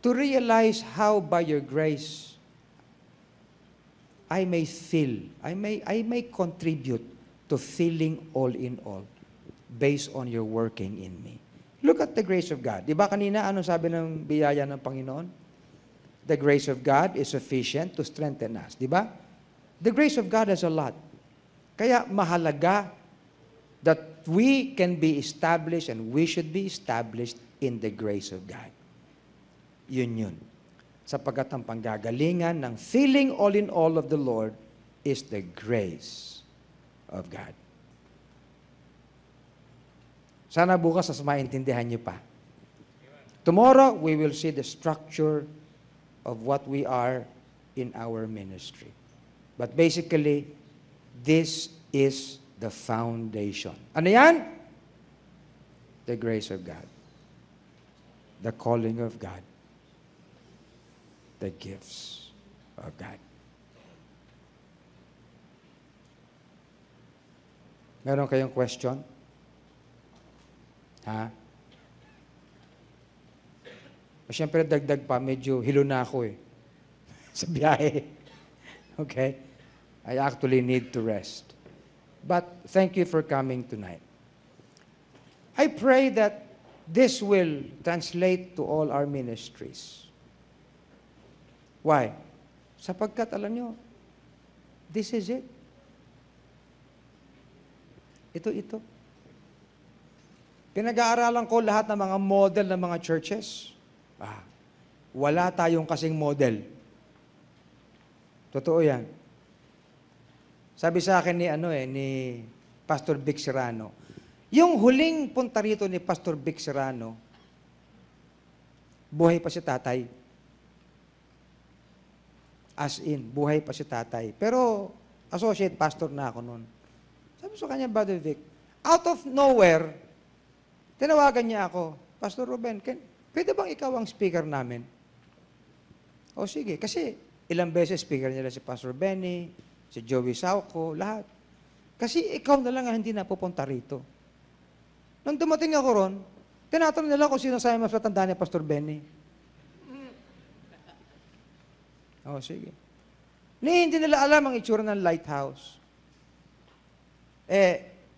to realize how by your grace I may fill, I may contribute to filling all in all based on your working in me. Look at the grace of God. Di ba kanina, anong sabi ng biyaya ng Panginoon? The grace of God is sufficient to strengthen us. Di ba? The grace of God has a lot. Kaya mahalaga that we can be established and we should be established in the grace of God. Yun. Sapagkat ang panggagalingan ng filling all in all of the Lord is the grace of God. Sana bukas mas maintindihan niyo pa. Tomorrow, we will see the structure of what we are in our ministry. But basically, this is the foundation. Ano yan? The grace of God. The calling of God. The gifts of God. Meron kayong question? Ha? Siyempre, dagdag pa, medyo hilo na ako sa biyahe. Okay? I actually need to rest. But thank you for coming tonight. I pray that this will translate to all our ministries. Why? Sapagkat, alam nyo, this is it. Ito. Pinag-aaralan ko lahat ng mga model ng mga churches. Wala tayong kasing model. Totoo yan. Sabi sa akin ni Pastor Vic Serrano, yung huling punta rito ni Pastor Vic Serrano, buhay pa si tatay. As in, buhay pa si tatay. Pero, associate pastor na ako noon. Sabi sa kanya, Brother Vic, out of nowhere, tinawagan niya ako, Pastor Ruben, pwede bang ikaw ang speaker namin? O sige, kasi ilang beses speaker nila si Pastor Benny, si Joey Sauco, lahat. Kasi ikaw na lang ang hindi napupunta rito. Nung dumating ako ron, tinatanong nila kung sino sa mas matanda ni Pastor Benny. O sige. Hindi nila alam ang itsura ng lighthouse.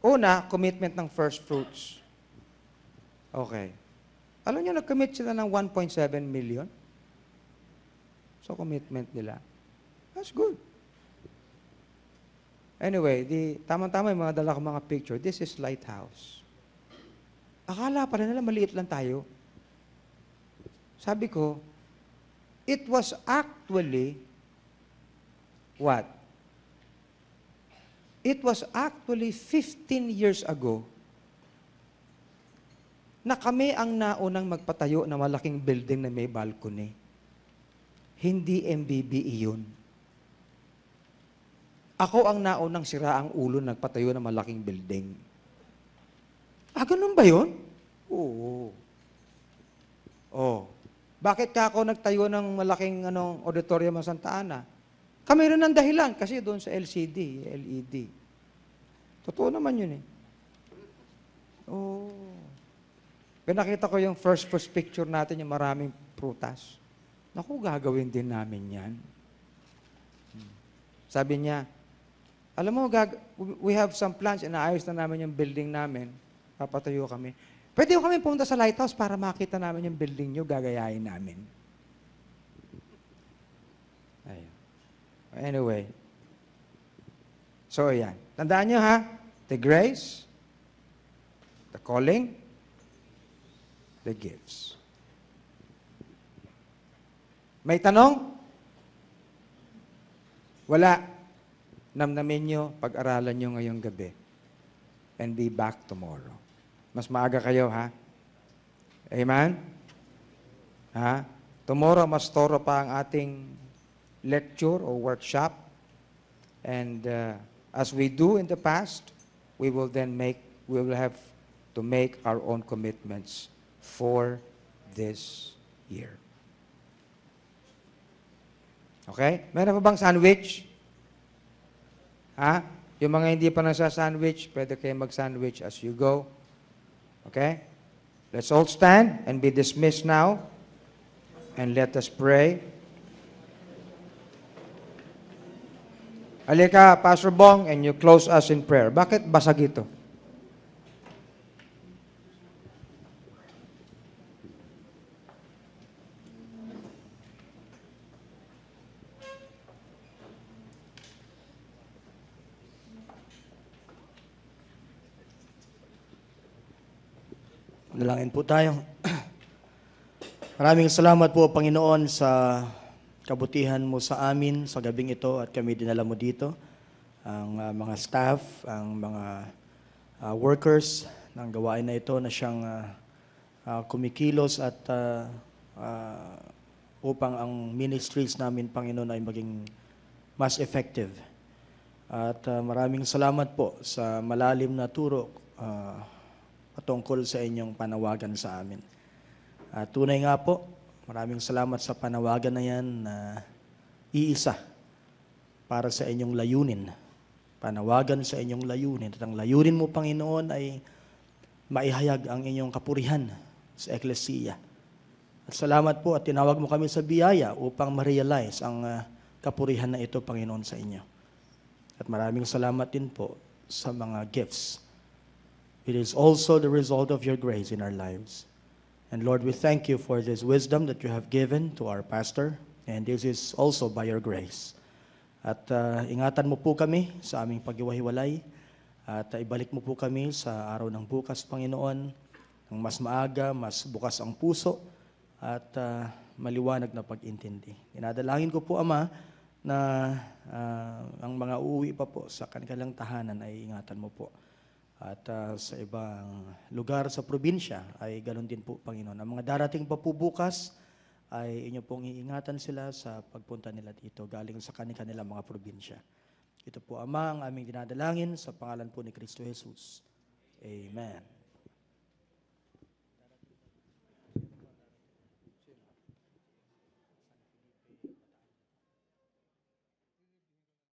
Una, commitment ng first fruits. Okay. Alam niyo, nag-commit sila ng 1.7 million? So, commitment nila. That's good. Anyway, tama-tama yung mga dala ko mga picture. This is lighthouse. Akala pala nila maliit lang tayo. Sabi ko, it was actually what? It was actually 15 years ago na kami ang naunang magpatayo na malaking building na may balcony. Hindi MBBE yun. Ako ang naunang sira ang ulo nagpatayo ng malaking building. Ganun ba yun? Oo. Bakit ka ako nagtayo ng malaking auditorium ng Santa Ana? Kami rin ang dahilan kasi doon sa LCD, LED. Totoo naman yun Pinakita ko yung first picture natin, yung maraming prutas. Naku, gagawin din namin yan. Sabi niya, alam mo, we have some plans, inaayos na namin yung building namin. Papatayo kami. Pwede ko kami pumunta sa lighthouse para makita namin yung building nyo, gagayahin namin. Ayun. Anyway. So, ayan. Tandaan nyo ha, the grace, the calling, the gifts. May tanong? Wala. Namnamin nyo, pag-aralan nyo ngayong gabi. And be back tomorrow. Mas maaga kayo, ha? Amen? Ha? Tomorrow, mas toro pa ang ating lecture or workshop. And as we do in the past, we will have to make our own commitments for this year. Okay? Meron pa bang sandwich? Ha? Yung mga hindi pa nasa-sandwich, pwede kayo mag-sandwich as you go. Okay? Let's all stand and be dismissed now. and let us pray. Halika, Pastor Bong, and you close us in prayer. Bakit basag ito? Dalangin po tayo. Maraming salamat po, Panginoon, sa kabutihan mo sa amin sa gabing ito at kami dinala mo dito. Ang mga staff, ang mga workers ng gawain na ito na siyang kumikilos at upang ang ministries namin, Panginoon, ay maging mas effective. At maraming salamat po sa malalim na turo patungkol sa inyong panawagan sa amin. Tunay nga po, maraming salamat sa panawagan na yan na iisa para sa inyong layunin. Panawagan sa inyong layunin. At ang layunin mo, Panginoon, ay maihayag ang inyong kapurihan sa Eklesiya. At salamat po at tinawag mo kami sa biyaya upang ma-realize ang kapurihan na ito, Panginoon, sa inyo. At maraming salamat din po sa mga gifts. It is also the result of your grace in our lives. And Lord, we thank you for this wisdom that you have given to our pastor. And this is also by your grace. At ingatan mo po kami sa aming paghiwa-hiwalay. At ibalik mo po kami sa araw ng bukas, Panginoon, ng mas maaga, mas bukas ang puso, at maliwanag na pag-intindi. Inadalangin ko po, Ama, na ang mga uuwi pa po sa kanilang tahanan ay ingatan mo po. At sa ibang lugar sa probinsya ay ganoon din po, Panginoon. Ang mga darating pa po bukas ay inyo pong iingatan sila sa pagpunta nila dito galing sa kanilang mga probinsya. Ito po, Ama, ang aming dinadalangin sa pangalan po ni Kristo Jesus. Amen.